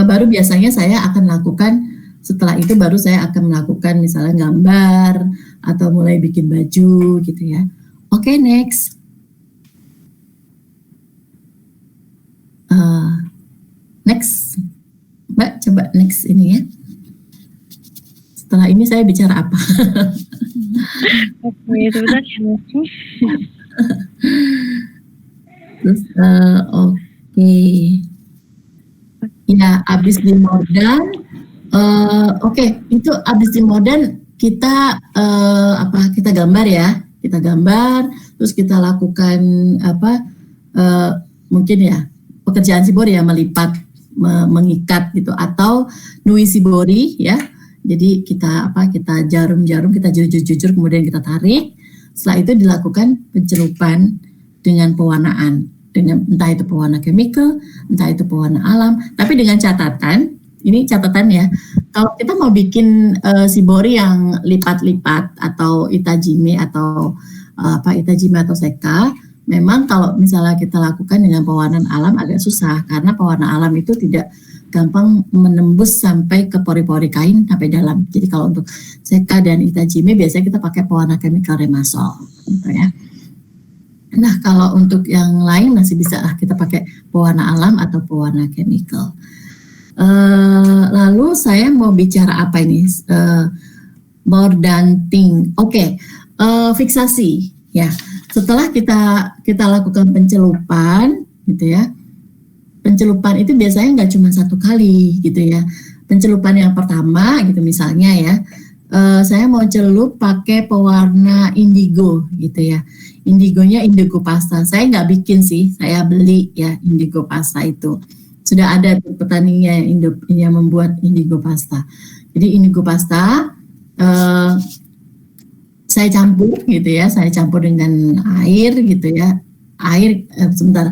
baru biasanya saya akan lakukan, setelah itu baru saya akan melakukan misalnya gambar atau mulai bikin baju gitu ya. Oke, next. Next, Mbak, coba next ini ya. Setelah ini saya bicara apa? Oke, sebentar ya. Terus, oke. Ya, habis di mordan. Oke, itu habis di mordan kita kita gambar ya. Kita gambar, terus kita lakukan mungkin ya pekerjaan shibori ya, melipat, mengikat gitu, atau nui shibori ya. Jadi kita jarum-jarum, kita jujur kemudian kita tarik. Setelah itu dilakukan pencelupan dengan pewarnaan, dengan entah itu pewarna chemical, entah itu pewarna alam. Tapi dengan catatan, ini catatan ya, kalau kita mau bikin shibori yang lipat-lipat atau itajime atau seka, memang kalau misalnya kita lakukan dengan pewarnaan alam agak susah, karena pewarna alam itu tidak gampang menembus sampai ke pori-pori kain sampai dalam. Jadi kalau untuk seka dan itajime biasanya kita pakai pewarna chemical remasol, gitu ya. Nah kalau untuk yang lain masih bisa kita pakai pewarna alam atau pewarna chemical. Lalu saya mau bicara apa ini? More than thing. Oke, fiksasi ya. Setelah kita lakukan pencelupan, gitu ya. Pencelupan itu biasanya nggak cuma satu kali, gitu ya. Pencelupan yang pertama, gitu misalnya ya, saya mau celup pakai pewarna indigo, gitu ya. Indigonya indigo pasta. Saya nggak bikin sih, saya beli ya indigo pasta itu. Sudah ada petaninya yang membuat indigo pasta. Jadi indigo pasta saya campur gitu ya, saya campur dengan air gitu ya. Air sebentar,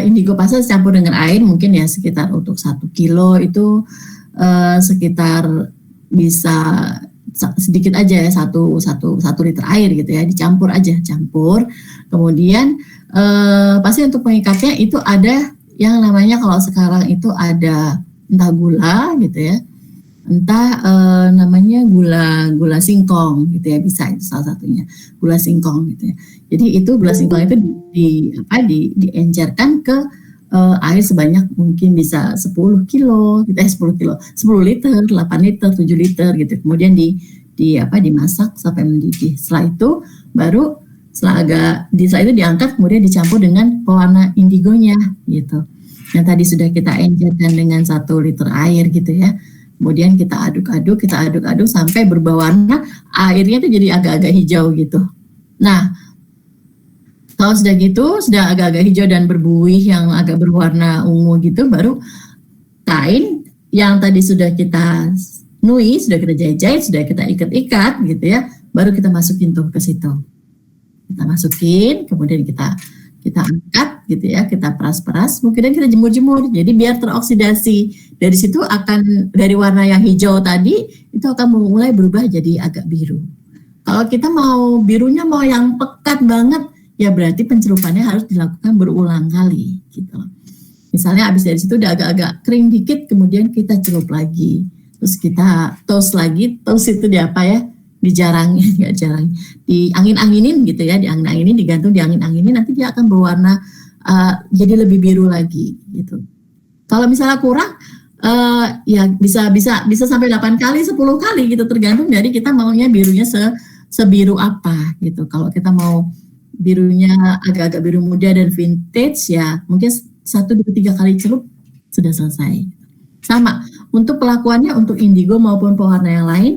indigo pasta campur dengan air mungkin ya sekitar untuk 1 kilo itu sekitar bisa sedikit aja ya, satu liter air gitu ya, dicampur aja, campur. Kemudian pasti untuk pengikatnya itu ada yang namanya, kalau sekarang itu ada entah gula gitu ya, entah namanya gula singkong gitu ya, bisa itu salah satunya, gula singkong gitu ya. Jadi itu gula singkong itu diencerkan ke air sebanyak mungkin bisa 10 kilo gitu ya, 10 liter, 8 liter, 7 liter gitu. Kemudian dimasak sampai mendidih. Setelah itu baru setelah itu diangkat, kemudian dicampur dengan pewarna indigonya gitu. Yang tadi sudah kita encerkan dengan 1 liter air gitu ya. Kemudian kita aduk-aduk sampai berubah warna, airnya itu jadi agak-agak hijau gitu. Nah, kalau sudah gitu, sudah agak-agak hijau dan berbuih yang agak berwarna ungu gitu, baru kain yang tadi sudah kita nui, sudah kita jahit-jahit, sudah kita ikat-ikat gitu ya, baru kita masukin tuh ke situ. Kita masukin, kemudian kita angkat gitu ya, kita peras-peras, kemudian kita jemur-jemur. Jadi biar teroksidasi. Dari situ akan, dari warna yang hijau tadi itu akan mulai berubah jadi agak biru. Kalau kita mau birunya mau yang pekat banget, ya berarti pencelupannya harus dilakukan berulang kali gitu. Misalnya habis dari situ udah agak-agak kering dikit, kemudian kita celup lagi. Terus kita toast lagi, toast itu di apa ya? Dijarangin, nggak jarang, diangin-anginin gitu ya, diangin-anginin, digantung diangin-anginin, nanti dia akan berwarna jadi lebih biru lagi gitu. Kalau misalnya kurang, ya bisa sampai 8 kali, 10 kali gitu, tergantung dari kita maunya birunya sebiru apa gitu. Kalau kita mau birunya agak-agak biru muda dan vintage ya mungkin 1, 2, 3 kali celup sudah selesai. Sama untuk pelakuannya untuk indigo maupun pewarna yang lain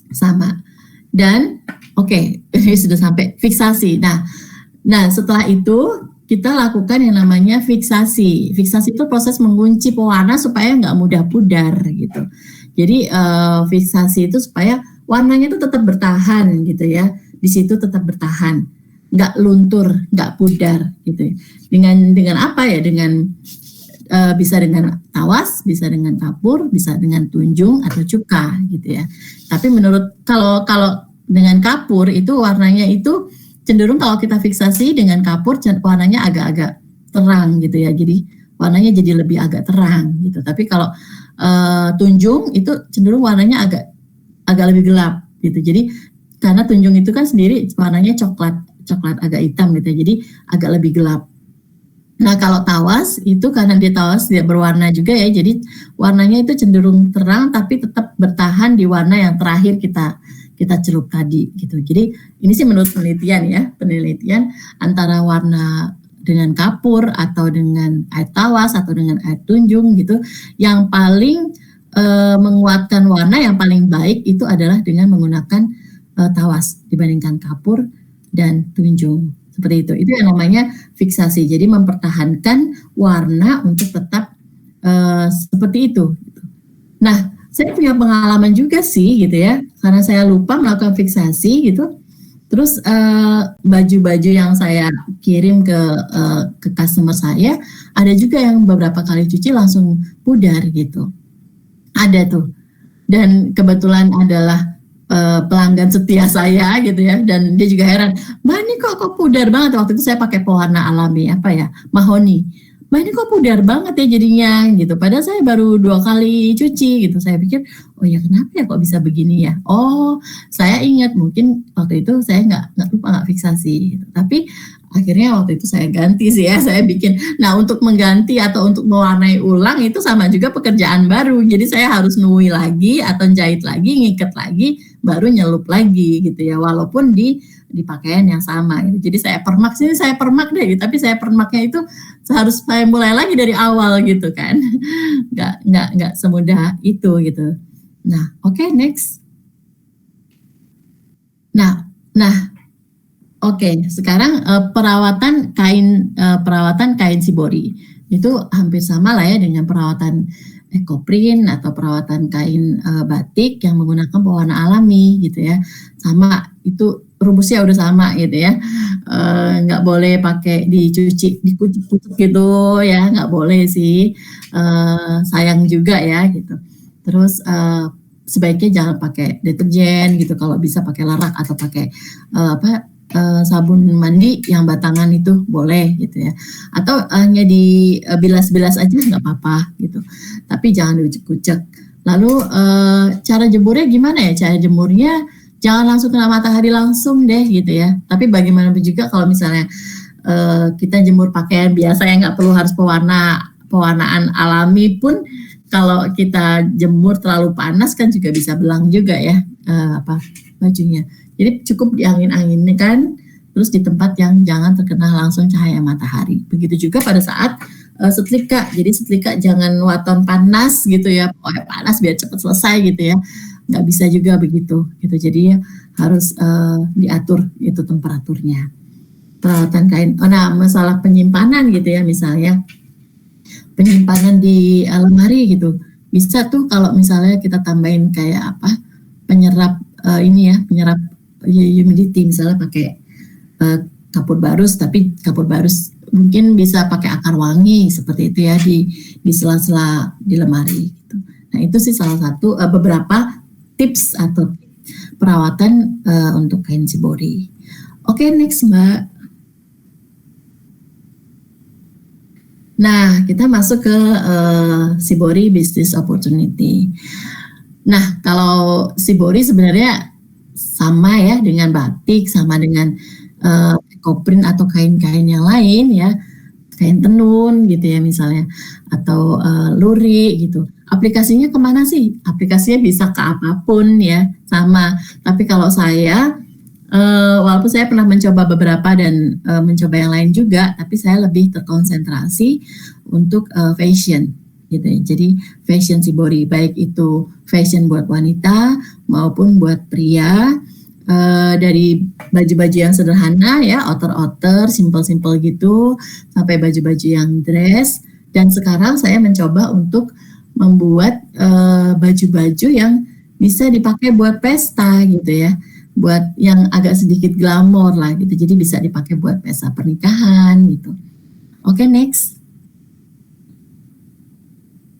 sama. Dan oke, ini sudah sampai fiksasi. Nah setelah itu kita lakukan yang namanya fiksasi. Fiksasi itu proses mengunci pewarna supaya nggak mudah pudar gitu. Jadi fiksasi itu supaya warnanya itu tetap bertahan gitu ya. Di situ tetap bertahan, nggak luntur, nggak pudar gitu. Dengan apa ya? Dengan bisa dengan tawas, bisa dengan kapur, bisa dengan tunjung atau cuka gitu ya. Tapi menurut kalau dengan kapur itu warnanya itu cenderung, kalau kita fiksasi dengan kapur warnanya agak-agak terang gitu ya. Jadi warnanya jadi lebih agak terang gitu. Tapi kalau tunjung itu cenderung warnanya agak lebih gelap gitu. Jadi karena tunjung itu kan sendiri warnanya coklat agak hitam gitu ya. Jadi agak lebih gelap. Nah kalau tawas itu karena dia tawas dia berwarna juga ya, jadi warnanya itu cenderung terang tapi tetap bertahan di warna yang terakhir kita celup tadi gitu. Jadi ini sih menurut penelitian antara warna dengan kapur atau dengan air tawas atau dengan air tunjung gitu, yang paling menguatkan warna yang paling baik itu adalah dengan menggunakan tawas dibandingkan kapur dan tunjung. Seperti itu yang namanya fiksasi. Jadi mempertahankan warna untuk tetap seperti itu. Nah, saya punya pengalaman juga sih gitu ya, karena saya lupa melakukan fiksasi gitu. Terus baju-baju yang saya kirim ke customer saya, ada juga yang beberapa kali cuci langsung pudar gitu. Ada tuh. Dan kebetulan adalah pelanggan setia saya gitu ya, dan dia juga heran, Mbak ini kok pudar banget. Waktu itu saya pakai pewarna alami apa ya, mahoni. Mbak ini kok pudar banget ya jadinya gitu. Padahal saya baru 2 kali cuci gitu. Saya pikir, oh ya kenapa ya kok bisa begini ya? Oh, saya ingat mungkin waktu itu saya nggak lupa, nggak fiksasi gitu. Tapi akhirnya waktu itu saya ganti sih ya, saya bikin. Nah, untuk mengganti atau untuk mewarnai ulang itu sama juga pekerjaan baru. Jadi saya harus nui lagi atau jahit lagi, ngikat lagi, baru nyelup lagi gitu ya. Walaupun di pakaian yang sama gitu. Jadi saya permak deh gitu. Tapi saya permaknya itu harus saya mulai lagi dari awal gitu kan. Nggak semudah itu gitu. Nah, oke, next. Nah, oke, sekarang perawatan kain shibori itu hampir sama lah ya dengan perawatan ekoprint atau perawatan kain batik yang menggunakan pewarna alami gitu ya. Sama, itu rumusnya udah sama gitu ya. Nggak boleh pakai dicuci, dikucuk-kucuk gitu ya, nggak boleh sih. Sayang juga ya gitu. Terus sebaiknya jangan pakai deterjen gitu, kalau bisa pakai larak atau pakai sabun mandi yang batangan itu boleh gitu ya, atau hanya dibilas-bilas aja nggak apa-apa gitu, tapi jangan diucek-ucek. Lalu cara jemurnya gimana ya? Cara jemurnya jangan langsung kena matahari langsung deh gitu ya, tapi bagaimanapun juga kalau misalnya kita jemur pakaian biasa yang nggak perlu harus pewarnaan alami pun, kalau kita jemur terlalu panas kan juga bisa belang juga ya bajunya. Jadi cukup diangin-angin kan, terus di tempat yang jangan terkena langsung cahaya matahari. Begitu juga pada saat setrika. Jadi setrika jangan waton panas gitu ya, pokoknya panas biar cepat selesai gitu ya. Nggak bisa juga begitu gitu. Jadi ya harus diatur itu temperaturnya. Perawatan kain. Nah, masalah penyimpanan gitu ya, misalnya penyimpanan di lemari gitu. Bisa tuh kalau misalnya kita tambahin kayak penyerap penyerap humidity, misalnya pakai kapur barus, tapi kapur barus mungkin bisa pakai akar wangi seperti itu ya di sela-sela di lemari gitu. Nah, itu sih salah satu beberapa tips atau perawatan untuk kain shibori. Oke, next Mbak. Nah, kita masuk ke shibori business opportunity. Nah, kalau shibori sebenarnya sama ya dengan batik, sama dengan ekoprint atau kain-kain yang lain ya, kain tenun gitu ya misalnya, atau lurik gitu. Aplikasinya kemana sih? Aplikasinya bisa ke apapun ya, sama. Tapi kalau saya, walaupun saya pernah mencoba beberapa dan mencoba yang lain juga, tapi saya lebih terkonsentrasi untuk fashion gitu ya. Jadi fashion shibori, baik itu fashion buat wanita maupun buat pria, dari baju-baju yang sederhana ya, outer-outer, simple-simple gitu, sampai baju-baju yang dress. Dan sekarang saya mencoba untuk membuat baju-baju yang bisa dipakai buat pesta gitu ya, buat yang agak sedikit glamor lah gitu. Jadi bisa dipakai buat pesta pernikahan gitu. Oke, next.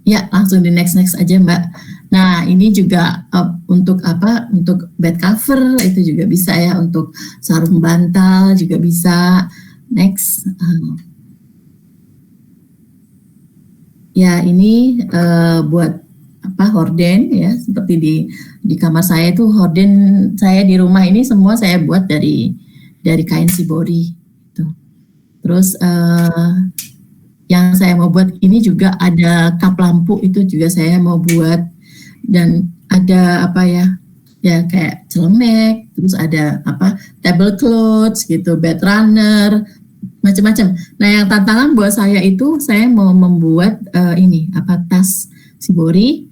Ya, langsung di next aja Mbak. Nah, ini juga untuk untuk bed cover itu juga bisa ya, untuk sarung bantal juga bisa. Next. Ya, ini buat horden ya, seperti di kamar saya itu horden saya di rumah ini semua saya buat dari kain shibori gitu. Terus yang saya mau buat ini juga ada kap lampu, itu juga saya mau buat, dan ada ya kayak celemek, terus ada tablecloth gitu, bed runner, macam-macam. Nah, yang tantangan buat saya itu saya mau membuat tas shibori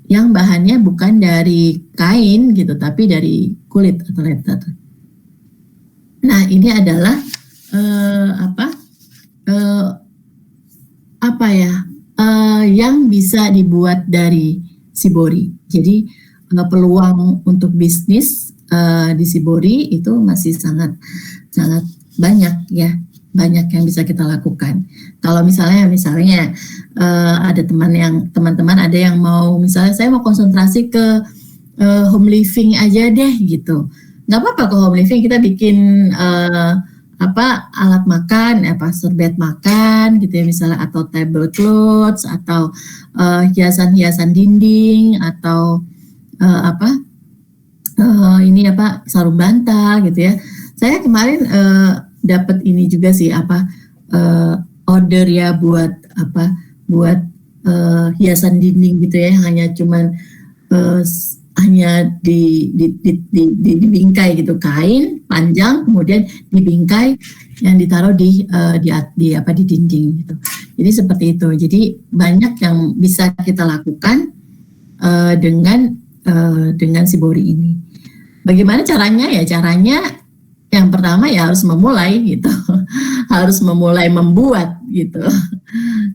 yang bahannya bukan dari kain gitu, tapi dari kulit atau leather. Nah, ini adalah yang bisa dibuat dari shibori. Jadi peluang untuk bisnis di shibori itu masih sangat banyak ya, banyak yang bisa kita lakukan. Kalau misalnya ada teman-teman ada yang mau, misalnya saya mau konsentrasi ke home living aja deh gitu. Nggak apa-apa ke home living, kita bikin alat makan, serbet makan gitu ya misalnya, atau tablecloths, atau hiasan-hiasan dinding, atau sarung bantal gitu ya. Saya kemarin dapat ini juga sih order ya buat hiasan dinding gitu ya, hanya dibingkai gitu, kain panjang kemudian dibingkai yang ditaruh di dinding gitu. Jadi seperti itu. Jadi banyak yang bisa kita lakukan dengan Shibori ini. Bagaimana caranya ya? Caranya yang pertama ya harus memulai gitu. Harus memulai membuat gitu.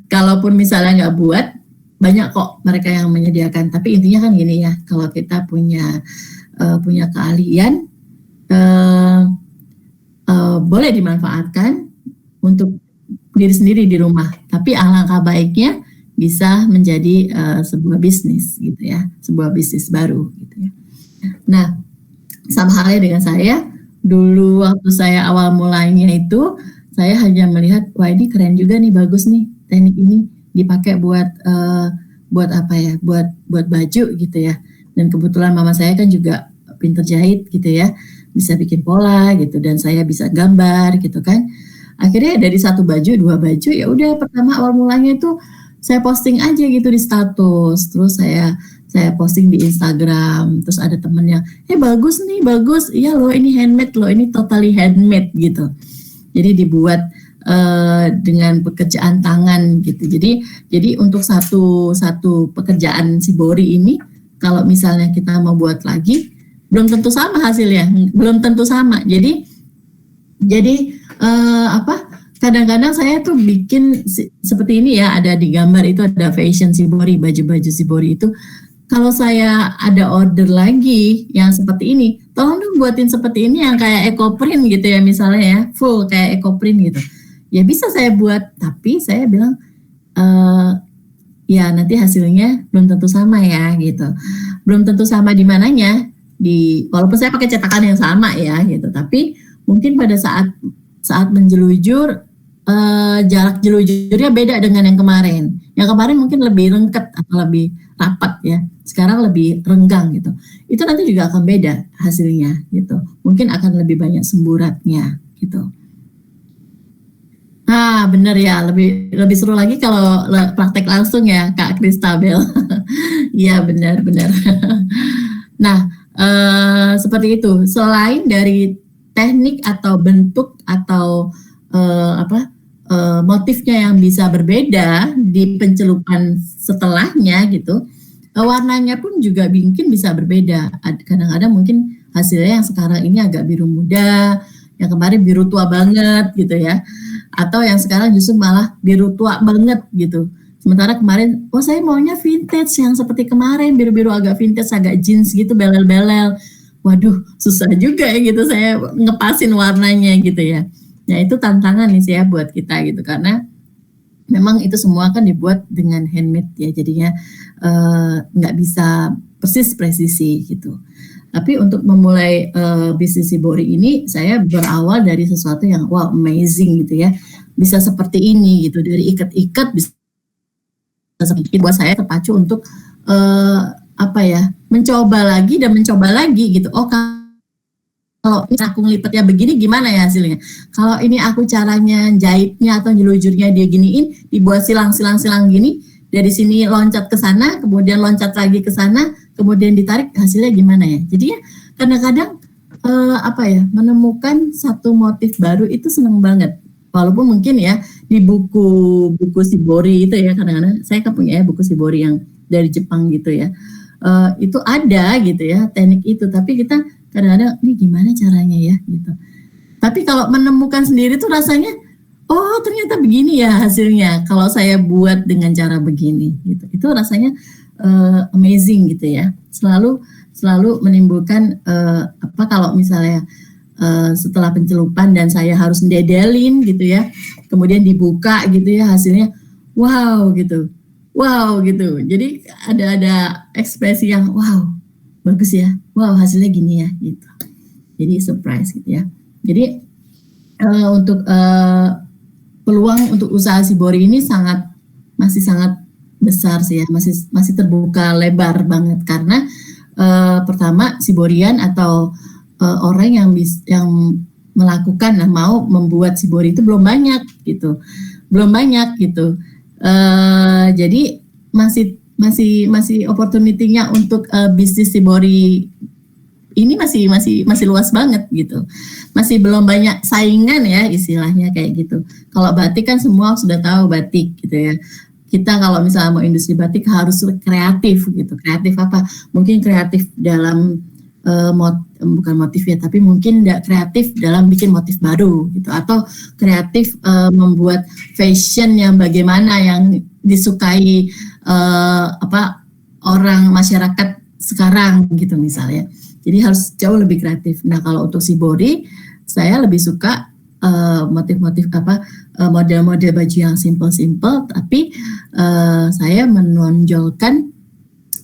Kalaupun misalnya nggak buat, banyak kok mereka yang menyediakan. Tapi intinya kan gini ya, kalau kita punya keahlian, boleh dimanfaatkan untuk diri sendiri di rumah. Tapi alangkah baiknya bisa menjadi sebuah bisnis gitu ya, sebuah bisnis baru gitu ya. Nah, sama halnya dengan saya, dulu waktu saya awal mulainya itu, saya hanya melihat, wah ini keren juga nih, bagus nih teknik ini dipakai buat baju gitu ya. Dan kebetulan mama saya kan juga pinter jahit gitu ya, bisa bikin pola gitu, dan saya bisa gambar gitu kan. Akhirnya dari satu baju, dua baju, ya udah pertama awal mulanya itu saya posting aja gitu di status, terus saya posting di Instagram, terus ada temennya, bagus nih, bagus, iya loh ini handmade loh, ini totally handmade gitu. Jadi dibuat dengan pekerjaan tangan gitu. Jadi untuk satu pekerjaan Shibori ini, kalau misalnya kita mau buat lagi, belum tentu sama hasilnya, belum tentu sama. Jadi kadang-kadang saya tuh bikin seperti ini ya, ada di gambar itu ada fashion Shibori, baju-baju Shibori itu. Kalau saya ada order lagi yang seperti ini, tolong dong buatin seperti ini yang kayak eco print gitu ya misalnya ya, full kayak eco print gitu. Ya bisa saya buat, tapi saya bilang ya nanti hasilnya belum tentu sama ya gitu. Belum tentu sama di mananya, walaupun saya pakai cetakan yang sama ya gitu, tapi mungkin pada saat menjelujur jarak jelujurnya beda dengan yang kemarin. Yang kemarin mungkin lebih lengket atau lebih rapat ya. Sekarang lebih renggang gitu. Itu nanti juga akan beda hasilnya gitu. Mungkin akan lebih banyak semburatnya gitu. Nah, benar ya, lebih seru lagi kalau praktek langsung ya, Kak Kristabel. Iya, benar. Nah, seperti itu. Selain dari teknik atau bentuk atau motifnya yang bisa berbeda di pencelupan setelahnya gitu, warnanya pun juga mungkin bisa berbeda. Kadang-kadang mungkin hasilnya yang sekarang ini agak biru muda, yang kemarin biru tua banget gitu ya, atau yang sekarang justru malah biru tua banget gitu. Sementara kemarin, saya maunya vintage yang seperti kemarin, biru-biru agak vintage, agak jeans gitu, belel-belel. Waduh, susah juga ya gitu saya ngepasin warnanya gitu ya. Nah itu tantangan nih saya buat kita gitu, karena memang itu semua kan dibuat dengan handmade ya, jadinya nggak bisa persis presisi gitu. Tapi untuk memulai bisnis Shibori ini, saya berawal dari sesuatu yang wow amazing gitu ya, bisa seperti ini gitu, dari ikat-ikat bisa seperti buat saya terpacu untuk mencoba lagi dan mencoba lagi gitu. Oh kalau ini aku ngelipetnya begini gimana ya hasilnya? Kalau ini aku caranya jahitnya atau jelujurnya dia giniin, dibuat silang-silang gini, dari sini loncat ke sana, kemudian loncat lagi ke sana, kemudian ditarik, hasilnya gimana ya? Jadi ya kadang-kadang menemukan satu motif baru itu seneng banget. Walaupun mungkin ya di buku Shibori itu ya, kadang-kadang saya kan punya ya buku Shibori yang dari Jepang gitu ya. Itu ada gitu ya teknik itu, tapi kita kadang-kadang ini gimana caranya ya gitu. Tapi kalau menemukan sendiri tuh rasanya, oh ternyata begini ya hasilnya kalau saya buat dengan cara begini gitu. Itu rasanya amazing gitu ya. Selalu menimbulkan kalau misalnya setelah pencelupan dan saya harus ndedelin gitu ya, kemudian dibuka gitu ya, hasilnya wow gitu. Jadi ada ekspresi yang wow, bagus ya, wow hasilnya gini ya gitu. Jadi surprise gitu ya. Jadi untuk peluang untuk usaha Shibori ini masih sangat besar sih ya, masih terbuka lebar banget karena pertama Shiborian atau orang yang melakukan mau membuat Shibori itu belum banyak gitu. Jadi masih opportunity-nya untuk bisnis Shibori ini masih luas banget gitu. Masih belum banyak saingan ya istilahnya kayak gitu. Kalau batik kan semua sudah tahu batik gitu ya. Kita kalau misalnya mau industri batik harus kreatif gitu. Kreatif apa? Mungkin kreatif dalam bukan motif ya, tapi mungkin kreatif dalam bikin motif baru gitu, atau kreatif membuat fashion yang bagaimana yang disukai orang masyarakat sekarang gitu misalnya. Jadi harus jauh lebih kreatif. Nah kalau untuk Shibori, saya lebih suka motif-motif model-model baju yang simple-simple, tapi saya menonjolkan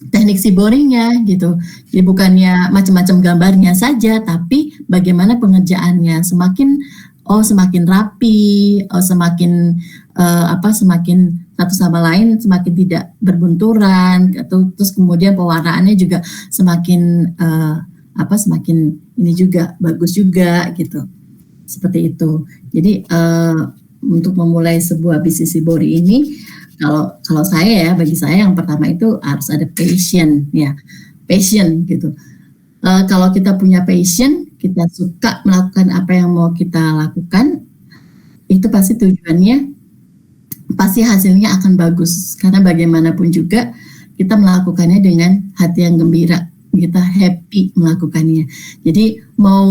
teknik Shiborinya gitu. Jadi bukannya macam-macam gambarnya saja, tapi bagaimana pengerjaannya semakin rapi, semakin satu sama lain semakin tidak berbenturan, terus kemudian pewarnaannya juga semakin ini juga bagus juga gitu. Seperti itu. Jadi untuk memulai sebuah bisnis Shibori ini, kalau saya ya, bagi saya yang pertama itu harus ada passion gitu. Kalau kita punya passion, kita suka melakukan apa yang mau kita lakukan, itu pasti tujuannya, pasti hasilnya akan bagus. Karena bagaimanapun juga kita melakukannya dengan hati yang gembira, kita happy melakukannya. Jadi mau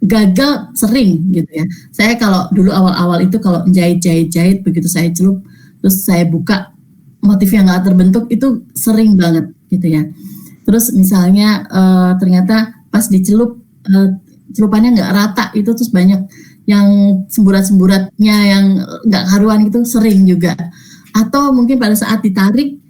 gagal sering gitu ya. Saya kalau dulu awal-awal itu kalau jahit, begitu saya celup, terus saya buka motif yang nggak terbentuk, itu sering banget gitu ya. Terus misalnya ternyata pas dicelup, celupannya nggak rata, itu terus banyak yang semburat-semburatnya yang nggak karuan, itu sering juga. Atau mungkin pada saat ditarik,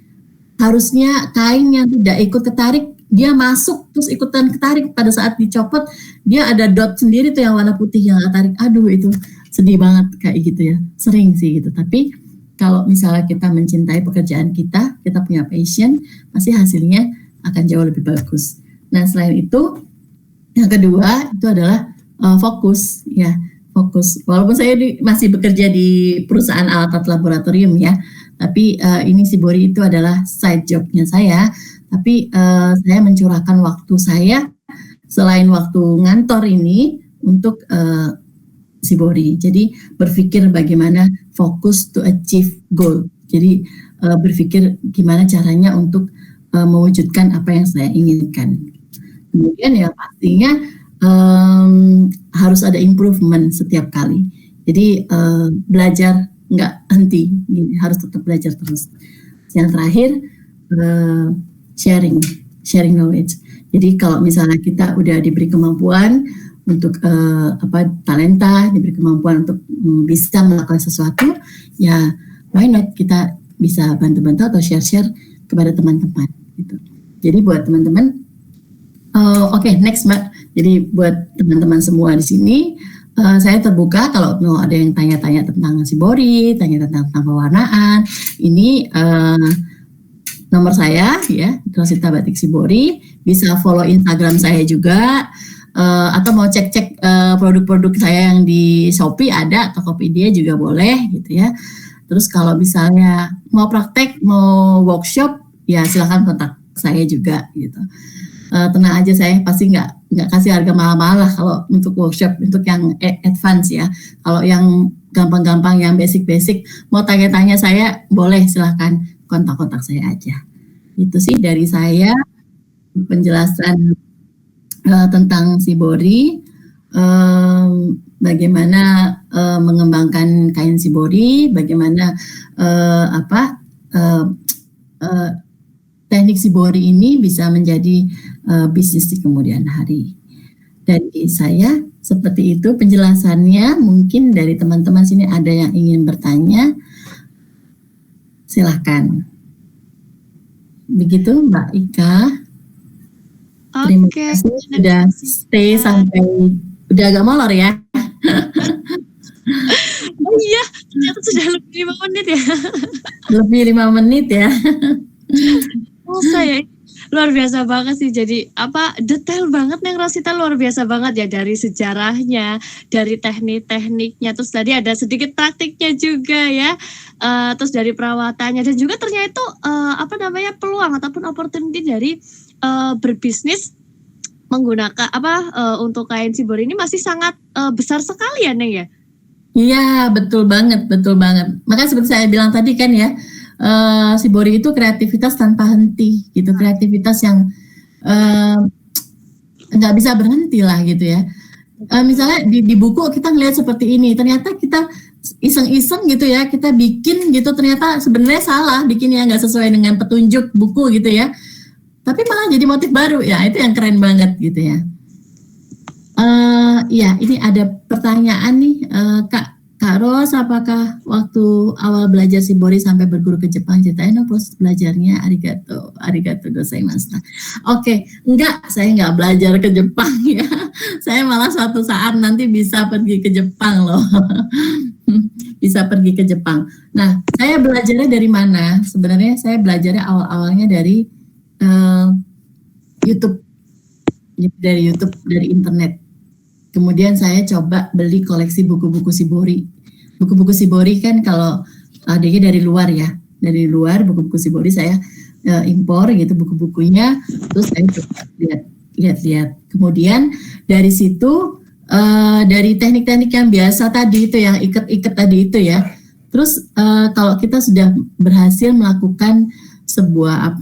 harusnya kain yang tidak ikut ketarik, dia masuk terus ikutan ketarik, pada saat dicopot dia ada dot sendiri tuh yang warna putih yang ketarik. Aduh itu sedih banget kayak gitu ya, sering sih gitu. Tapi kalau misalnya kita mencintai pekerjaan kita punya passion, pasti hasilnya akan jauh lebih bagus. Nah selain itu, yang kedua itu adalah fokus ya, fokus. Walaupun saya masih bekerja di perusahaan alat laboratorium ya, tapi ini Shibori itu adalah side jobnya saya. Tapi saya mencurahkan waktu saya selain waktu ngantor ini untuk Shibori. Jadi berpikir bagaimana fokus to achieve goal. Jadi berpikir gimana caranya untuk mewujudkan apa yang saya inginkan. Kemudian ya pastinya harus ada improvement setiap kali. Jadi belajar nggak henti, harus tetap belajar terus. Yang terakhir sharing knowledge. Jadi kalau misalnya kita udah diberi kemampuan untuk talenta, diberi kemampuan untuk bisa melakukan sesuatu, ya why not kita bisa bantu-bantu atau share kepada teman-teman gitu. Jadi buat teman-teman, oke, next Mbak. Jadi buat teman-teman semua di sini, saya terbuka kalau mau ada yang tanya-tanya tentang Shibori, tanya tentang pewarnaan. Ini nomor saya ya, Rosita Batik Shibori. Bisa follow Instagram saya juga, atau mau cek-cek produk-produk saya yang di Shopee ada, Tokopedia juga boleh gitu ya. Terus kalau misalnya mau praktek, mau workshop, ya silahkan kontak saya juga gitu. Tenang aja, saya pasti nggak kasih harga mahal-mahal lah kalau untuk workshop, untuk yang advance ya. Kalau yang gampang-gampang, yang basic-basic, mau tanya-tanya saya boleh, silahkan kontak-kontak saya aja. Itu sih dari saya penjelasan tentang Shibori, bagaimana mengembangkan kain Shibori, bagaimana teknik Shibori ini bisa menjadi bisnis di kemudian hari. Dari saya seperti itu penjelasannya. Mungkin dari teman-teman sini ada yang ingin bertanya, silahkan. Begitu Mbak Ika. Terima Oke. kasih sudah stay sampai udah agak molor ya. Oh iya, ternyata sudah lebih 5 menit ya. Lebih 5 menit ya. Masa ya? Luar biasa banget sih. Jadi detail banget nih Rosita, luar biasa banget ya, dari sejarahnya, dari teknik-tekniknya, terus tadi ada sedikit praktiknya juga ya. Terus dari perawatannya, dan juga ternyata itu peluang ataupun opportunity dari berbisnis menggunakan untuk kain Shibori ini masih sangat besar sekali ya Neng ya. Iya, betul banget, betul banget. Makanya seperti saya bilang tadi kan ya, Shibori itu kreativitas tanpa henti gitu, kreativitas yang nggak bisa berhenti lah gitu ya. Misalnya di buku kita ngelihat seperti ini, ternyata kita iseng-iseng gitu ya, kita bikin gitu, ternyata sebenarnya salah, bikinnya nggak sesuai dengan petunjuk buku gitu ya. Tapi malah jadi motif baru ya, itu yang keren banget gitu ya. Ya, ini ada pertanyaan nih, Kak Ros, apakah waktu awal belajar Shibori sampai berguru ke Jepang, ceritain dong proses belajarnya. Arigato gozaimashita. Oke, enggak, saya enggak belajar ke Jepang ya. Saya malah suatu saat nanti bisa pergi ke Jepang loh. Bisa pergi ke Jepang. Nah, saya belajarnya dari mana? Sebenarnya saya belajarnya awal-awalnya dari YouTube. Dari YouTube, dari internet. Kemudian saya coba beli koleksi buku-buku Shibori. Buku-buku Shibori kan kalau adanya dari luar ya. Dari luar buku-buku Shibori saya impor gitu buku-bukunya. Terus saya coba lihat-lihat. Kemudian dari situ dari teknik-teknik yang biasa tadi itu, yang ikat-ikat tadi itu ya. Terus kalau kita sudah berhasil melakukan sebuah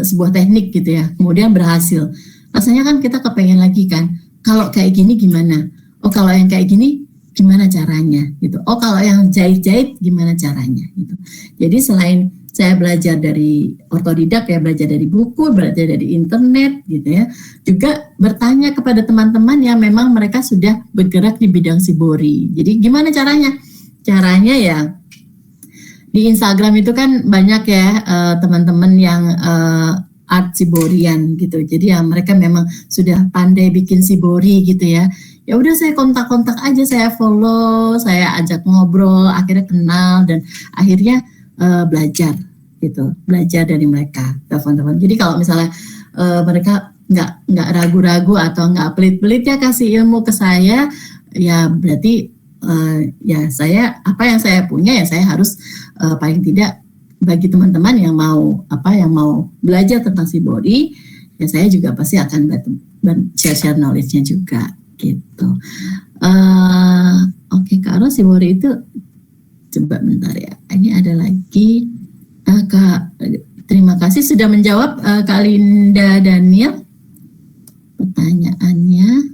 sebuah teknik gitu ya. Kemudian berhasil. Rasanya kan kita kepengen lagi kan. Kalau kayak gini gimana? Oh kalau yang kayak gini gimana caranya? Gitu. Oh kalau yang jahit-jahit gimana caranya? Gitu. Jadi selain saya belajar dari otodidak ya, belajar dari buku, belajar dari internet gitu ya, juga bertanya kepada teman-teman yang memang mereka sudah bergerak di bidang Shibori. Jadi gimana caranya? Caranya ya di Instagram itu kan banyak ya teman-teman yang art Shiborian gitu. Jadi ya mereka memang sudah pandai bikin Shibori gitu ya. Ya udah saya kontak-kontak aja, saya follow, saya ajak ngobrol, akhirnya kenal dan akhirnya belajar gitu. Belajar dari mereka, telepon-telepon. Jadi kalau misalnya mereka nggak ragu-ragu atau nggak pelit-pelit ya kasih ilmu ke saya, ya berarti ya saya apa yang saya punya ya saya harus paling tidak bagi teman-teman yang mau belajar tentang Shibori, ya saya juga pasti akan share knowledge-nya juga gitu. Oke, Kak Ros, Shibori itu coba bentar ya. Ini ada lagi Kak, terima kasih sudah menjawab Kak Linda Daniel pertanyaannya.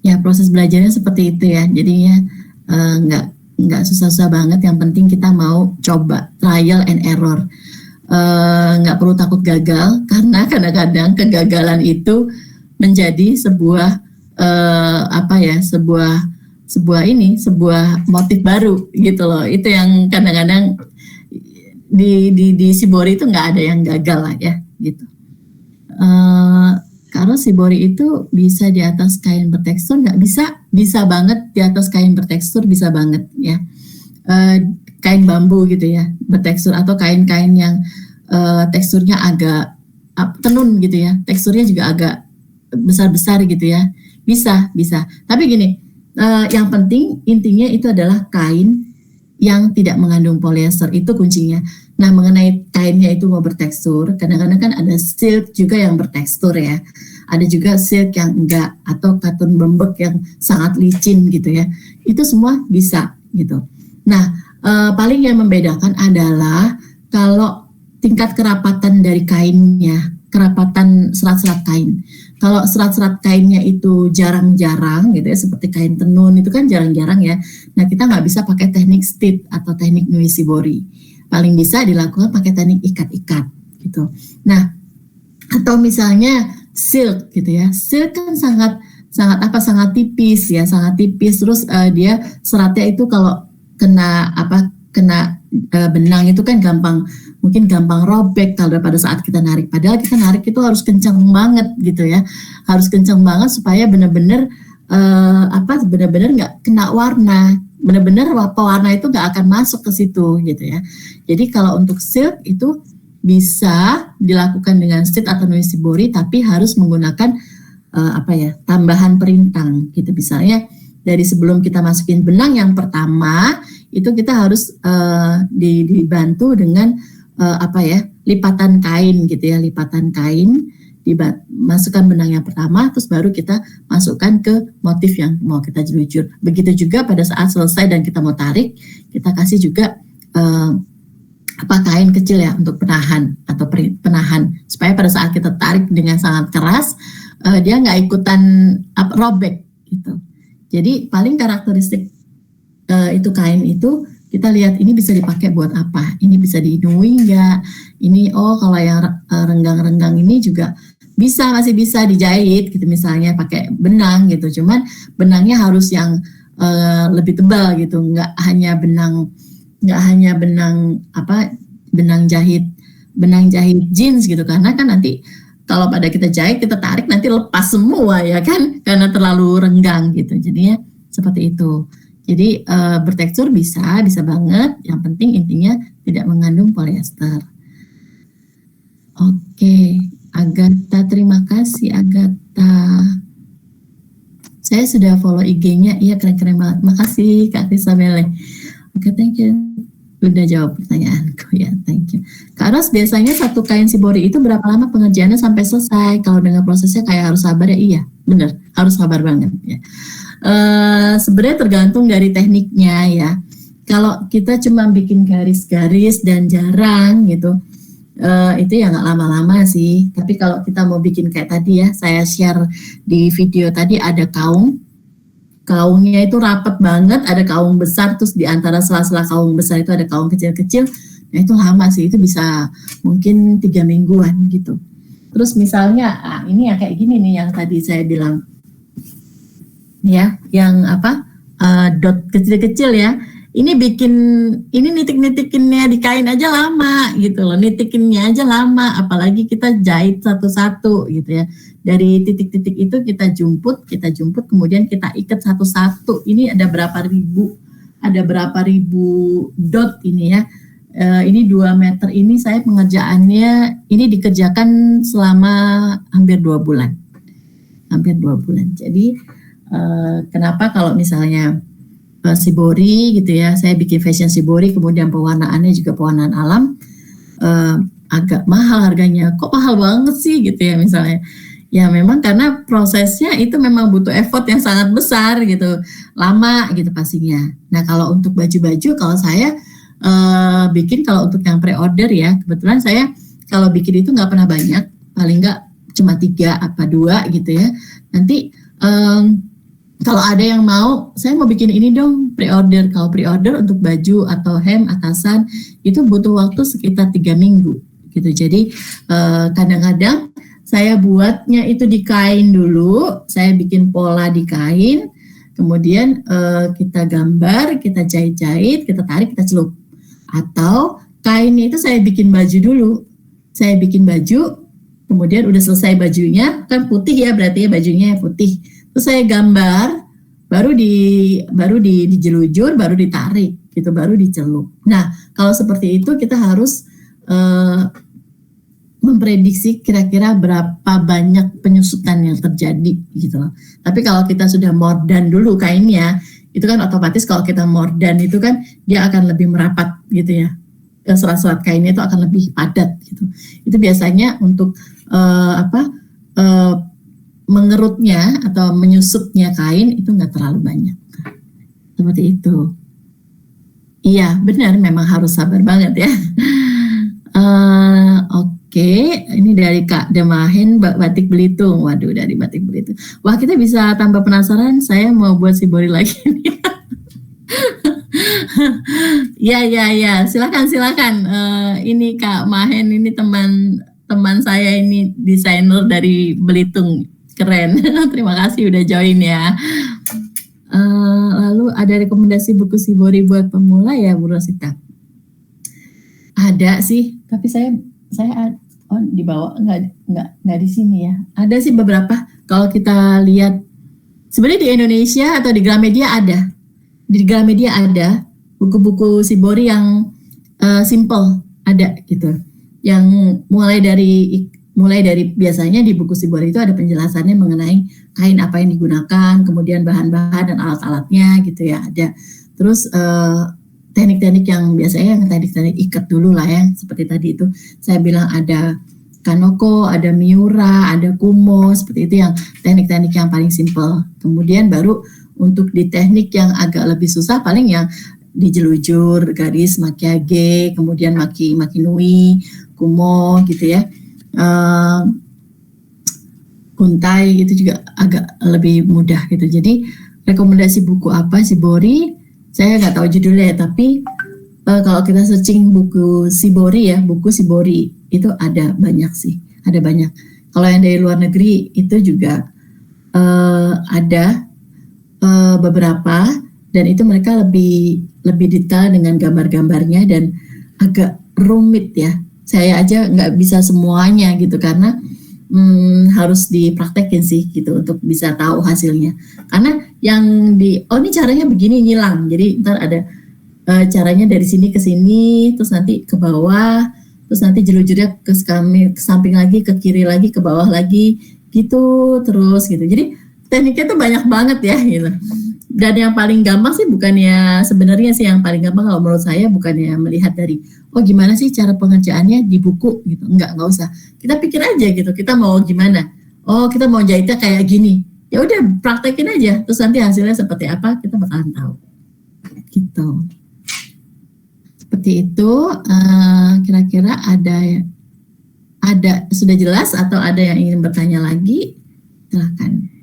Ya proses belajarnya seperti itu ya. Jadinya nggak susah-susah banget, yang penting kita mau coba trial and error. Nggak perlu takut gagal, karena kadang-kadang kegagalan itu menjadi sebuah sebuah motif baru gitu loh. Itu yang kadang-kadang di Shibori itu nggak ada yang gagal lah ya gitu. Kalau Shibori itu bisa di atas kain bertekstur nggak? Bisa banget di atas kain bertekstur, bisa banget ya. Kain bambu gitu ya, bertekstur, atau kain-kain yang teksturnya agak tenun gitu ya, teksturnya juga agak besar-besar gitu ya, bisa. Tapi gini, yang penting intinya itu adalah kain yang tidak mengandung polyester, itu kuncinya. Nah, mengenai kainnya itu mau bertekstur, kadang-kadang kan ada silk juga yang bertekstur ya. Ada juga silk yang enggak, atau katun bembek yang sangat licin gitu ya. Itu semua bisa gitu. Nah, paling yang membedakan adalah kalau tingkat kerapatan dari kainnya, kerapatan serat-serat kain. Kalau serat-serat kainnya itu jarang-jarang gitu ya, seperti kain tenun itu kan jarang-jarang ya. Nah, kita nggak bisa pakai teknik stitch atau teknik nui Shibori. Paling bisa dilakukan pakai teknik ikat-ikat gitu. Nah, atau misalnya silk gitu ya. Silk kan sangat tipis ya, sangat tipis. Terus dia seratnya itu kalau kena benang itu kan gampang mungkin gampang robek kalau pada saat kita narik. Padahal kita narik itu harus kencang banget gitu ya, harus kencang banget supaya benar-benar benar-benar nggak kena warna, benar-benar pewarna itu nggak akan masuk ke situ gitu ya. Jadi kalau untuk silk itu bisa dilakukan dengan stitch atau noisibori, tapi harus menggunakan tambahan perintang gitu. Misalnya dari sebelum kita masukin benang yang pertama itu kita harus dibantu dengan lipatan kain gitu ya, lipatan kain, masukkan benang yang pertama, terus baru kita masukkan ke motif yang mau kita jelujur. Begitu juga pada saat selesai dan kita mau tarik, kita kasih juga kain kecil ya untuk penahan atau penahan, supaya pada saat kita tarik dengan sangat keras dia nggak ikutan robek gitu. Jadi paling karakteristik itu kain itu kita lihat ini bisa dipakai buat apa, ini bisa diinui nggak, ini kalau yang renggang-renggang ini juga masih bisa dijahit gitu, misalnya pakai benang gitu, cuman benangnya harus yang lebih tebal gitu, nggak hanya benang jahit jeans gitu, karena kan nanti kalau pada kita jahit kita tarik nanti lepas semua ya kan, karena terlalu renggang gitu, jadinya seperti itu. Jadi bertekstur bisa banget, yang penting intinya tidak mengandung polyester. Oke, Agatha, terima kasih Agatha. Saya sudah follow IG-nya, iya keren-keren banget. Makasih Kak Krisabelle. Oke, thank you. Udah jawab pertanyaanku ya, thank you. Kak Ros, biasanya satu kain shibori itu berapa lama pengerjaannya sampai selesai? Kalau dengan prosesnya kayak harus sabar ya? Iya, benar, harus sabar banget ya. Sebenarnya tergantung dari tekniknya ya. Kalau kita cuma bikin garis-garis dan jarang gitu, itu ya nggak lama-lama sih. Tapi kalau kita mau bikin kayak tadi ya, saya share di video tadi ada kaungnya itu rapet banget, ada kaung besar, terus di antara sela-sela kaung besar itu ada kaung kecil-kecil. Nah itu lama sih, itu bisa mungkin 3 mingguan gitu. Terus misalnya, ini ya kayak gini nih yang tadi saya bilang. Ya, yang dot kecil-kecil ya. Ini nitik-nitikinnya di kain aja lama gitu loh. Nitikinnya aja lama, apalagi kita jahit satu-satu gitu ya. Dari titik-titik itu kita jumput, kemudian kita ikat satu-satu. Ini ada berapa ribu dot ini ya. Ini 2 meter ini saya pengerjaannya ini dikerjakan selama hampir 2 bulan. Jadi kenapa kalau misalnya shibori gitu ya, saya bikin fashion shibori, kemudian pewarnaannya juga pewarnaan alam, agak mahal harganya. Kok mahal banget sih gitu ya misalnya. Ya memang karena prosesnya itu memang butuh effort yang sangat besar gitu, lama gitu pastinya. Nah kalau untuk baju-baju, kalau saya bikin, kalau untuk yang pre-order ya, kebetulan saya kalau bikin itu nggak pernah banyak, paling nggak cuma 3 apa 2 gitu ya. Nanti kalau ada yang mau, saya mau bikin ini dong, pre-order. Kalau pre-order untuk baju atau hem atasan itu butuh waktu sekitar 3 minggu gitu. Jadi kadang-kadang saya buatnya itu di kain dulu, saya bikin pola di kain, kemudian kita gambar, kita jahit-jahit, kita tarik, kita celup. Atau kainnya itu saya bikin baju dulu, saya bikin baju, kemudian udah selesai bajunya, kan putih ya berarti ya bajunya putih. Terus saya gambar, baru dijelujur, baru ditarik, gitu, baru dicelup. Nah, kalau seperti itu kita harus memprediksi kira-kira berapa banyak penyusutan yang terjadi, gitu loh. Tapi kalau kita sudah mordan dulu kainnya, itu kan otomatis kalau kita mordan itu kan dia akan lebih merapat, gitu ya. Serat-serat kainnya itu akan lebih padat, gitu. Itu biasanya untuk mengerutnya atau menyusutnya kain itu nggak terlalu banyak, seperti itu. Iya benar, memang harus sabar banget ya. Oke, ini dari Kak Demahin Batik Belitung. Waduh, dari Batik Belitung. Wah, kita bisa tambah penasaran. Saya mau buat shibori lagi nih. Ya, silakan. Ini Kak Mahen, ini teman saya, ini desainer dari Belitung. Keren, terima kasih udah join ya. Lalu ada rekomendasi buku shibori buat pemula ya Bu Rosita? Ada sih, tapi saya dibawa nggak di sini ya. Ada sih beberapa. Kalau kita lihat sebenarnya di Indonesia atau di Gramedia ada. Di Gramedia ada buku-buku Shibori yang simple ada gitu. Yang mulai dari biasanya di buku Shibori itu ada penjelasannya mengenai kain apa yang digunakan, kemudian bahan-bahan dan alat-alatnya gitu ya ada. Terus teknik-teknik yang biasanya yang teknik-teknik ikat dulu lah ya, seperti tadi itu saya bilang ada kanoko, ada miura, ada kumo, seperti itu yang teknik-teknik yang paling simple. Kemudian baru untuk di teknik yang agak lebih susah paling yang dijelujur, garis, makiage, kemudian makinui, kumo gitu ya. Kuntai itu juga agak lebih mudah gitu. Jadi rekomendasi buku apa Shibori? Saya nggak tahu judulnya ya, tapi kalau kita searching buku Shibori itu ada banyak sih, ada banyak. Kalau yang dari luar negeri itu juga ada beberapa, dan itu mereka lebih detail dengan gambar-gambarnya dan agak rumit ya. Saya aja nggak bisa semuanya gitu karena harus dipraktekin sih gitu untuk bisa tahu hasilnya. Karena yang ini caranya begini nyilang. Jadi ntar ada caranya dari sini ke sini, terus nanti ke bawah, terus nanti jelujurnya ke samping lagi, ke kiri lagi, ke bawah lagi, gitu terus gitu. Jadi tekniknya tuh banyak banget ya gitu. Dan yang paling gampang sih sebenarnya sih yang paling gampang kalau menurut saya bukannya melihat dari gimana sih cara pengerjaannya di buku gitu. Enggak usah. Kita pikir aja gitu, kita mau gimana. Kita mau jahitnya kayak gini. Ya udah praktekin aja. Terus nanti hasilnya seperti apa kita bakalan tahu. Gitu. Seperti itu. Kira-kira ada sudah jelas atau ada yang ingin bertanya lagi? Silakan.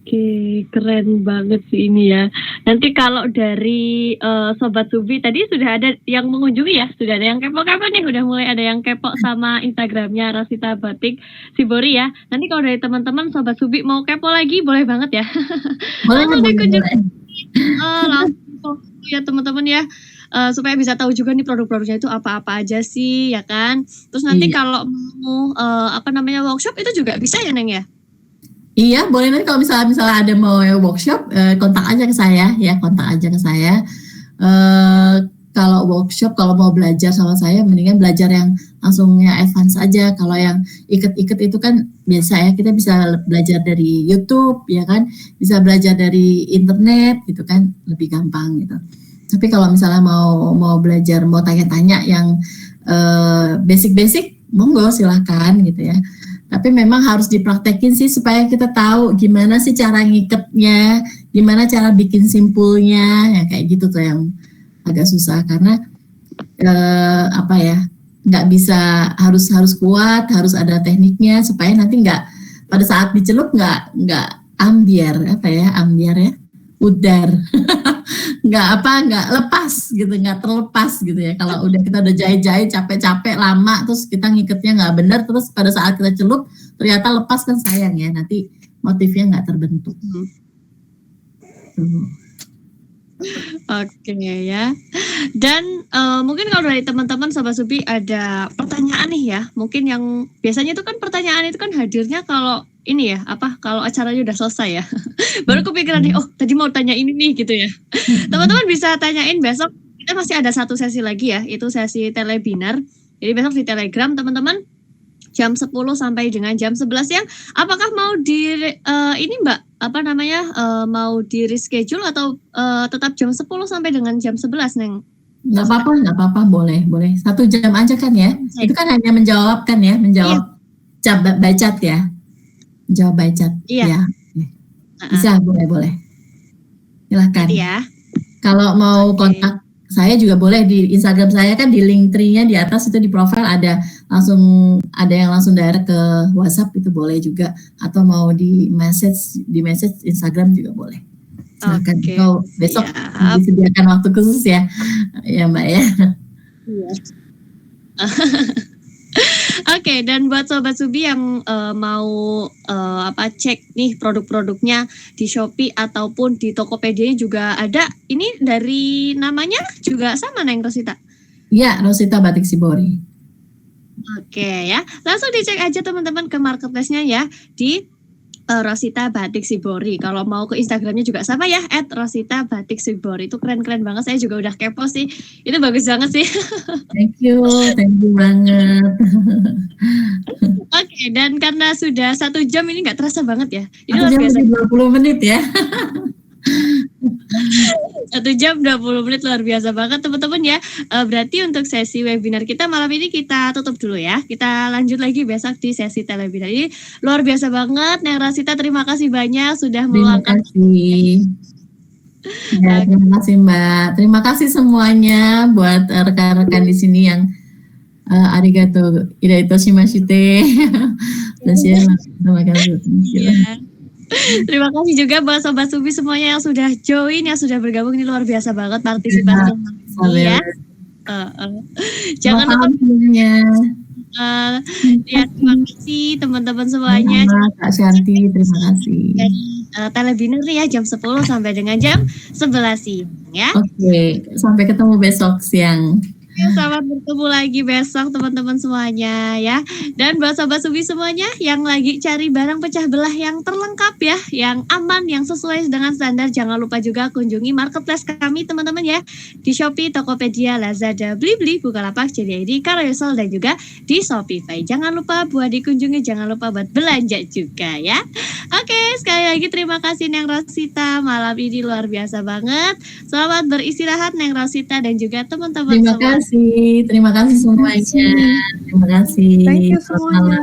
Oke, keren banget sih ini ya. Nanti kalau dari Sobat Subi tadi sudah ada yang mengunjungi ya, sudah ada yang kepo-kepo nih, udah mulai ada yang kepo sama Instagramnya Rosita Batik Shibori ya. Nanti kalau dari teman-teman Sobat Subi mau kepo lagi, boleh banget ya. Langsung dikunjungi. Langsung ya teman-teman ya. Supaya bisa tahu juga nih produk-produknya itu apa-apa aja sih ya kan. Terus nanti kalau mau workshop itu juga bisa ya Neng ya? Iya, boleh nanti kalau misalnya ada mau workshop, kontak aja ke saya ya, kalau workshop, kalau mau belajar sama saya, mendingan belajar yang langsungnya advance aja. Kalau yang iket-iket itu kan biasa ya, kita bisa belajar dari YouTube ya kan, bisa belajar dari internet gitu kan, lebih gampang gitu. Tapi kalau misalnya mau belajar, mau tanya-tanya yang basic-basic, monggo silahkan gitu ya. Tapi memang harus dipraktekin sih supaya kita tahu gimana sih cara ngiketnya, gimana cara bikin simpulnya, ya kayak gitu tuh yang agak susah karena nggak bisa harus kuat, harus ada tekniknya supaya nanti nggak pada saat dicelup nggak ambiar ya, udar. nggak lepas gitu, nggak terlepas gitu ya. Kalau kita udah jahit-jahit capek-capek lama, terus kita ngiketnya nggak benar, terus pada saat kita celup ternyata lepas kan sayang ya, nanti motifnya nggak terbentuk. Oke ya. Dan mungkin kalau dari teman-teman Sobat Subi ada pertanyaan nih ya, mungkin yang biasanya itu kan pertanyaan itu kan hadirnya kalau ini ya, kalau acaranya udah selesai ya. Baru kepikiran nih, tadi mau tanya ini nih gitu ya. Teman-teman bisa tanyain besok, kita masih ada satu sesi lagi ya, itu sesi telebinar. Jadi besok di Telegram teman-teman jam 10 sampai dengan jam 11 siang. Apakah mau mau di reschedule atau tetap jam 10 sampai dengan jam 11 Neng? Nggak apa-apa, boleh. 1 jam aja kan ya. Itu kan hanya menjawab kan ya, bacat ya. Jawab bacat. Iya. Ya. Bisa, boleh. Silakan. Ya. Kalau mau kontak saya juga boleh di Instagram saya kan, di link tree-nya di atas itu di profile ada yang langsung direct ke WhatsApp, itu boleh juga, atau mau di message Instagram juga boleh. Silakan. Besok disediakan waktu khusus ya Mbak ya. Iya. Oke, dan buat Sobat Subi yang mau cek nih produk-produknya di Shopee ataupun di Tokopedia juga ada. Ini dari namanya juga sama Neng Rosita. Ya, Rosita Batik Sibori. Oke ya, langsung dicek aja teman-teman ke marketplace-nya ya di Rosita Batik Sibori. Kalau mau ke Instagramnya juga sama ya, @Rosita Batik Sibori. Itu keren-keren banget. Saya juga udah kepo sih. Itu bagus banget sih. Thank you banget. Oke, dan karena sudah 1 jam ini nggak terasa banget ya. Ini 1 luar jam biasa. 20 menit ya. 1 jam 20 menit luar biasa banget teman-teman ya. Berarti untuk sesi webinar kita malam ini kita tutup dulu ya. Kita lanjut lagi besok di sesi telewebinar. Ini luar biasa banget Neng Rosita, terima kasih banyak sudah Terima meluangkan. kasih. Ya, terima kasih Mbak. Terima kasih semuanya buat rekan-rekan di sini yang arigato iraitoshimashite. Terima kasih. Ya. Terima kasih juga buat Sobat Subi semuanya yang sudah join, yang sudah bergabung. Ini luar biasa banget partisipasi ya. Jangan lupa semuanya. Ya, terima kasih teman-teman semuanya. Kak Shanti, terima kasih. Telewebinar ya jam 10 sampai dengan jam 11 siang ya. Oke, sampai ketemu besok siang. Selamat bertemu lagi besok teman-teman semuanya ya. Dan buat Sobat Subi semuanya yang lagi cari barang pecah belah yang terlengkap ya, yang aman, yang sesuai dengan standar, jangan lupa juga kunjungi marketplace kami teman-teman ya. Di Shopee, Tokopedia, Lazada, Blibli, Bukalapak, JD.id, Carousel dan juga di Shopify. Jangan lupa buat dikunjungi, jangan lupa buat belanja juga ya. Oke, sekali lagi terima kasih Neng Rosita. Malam ini luar biasa banget. Selamat beristirahat Neng Rosita dan juga teman-teman semua. Terima kasih semuanya. Terima kasih. Thank you semuanya.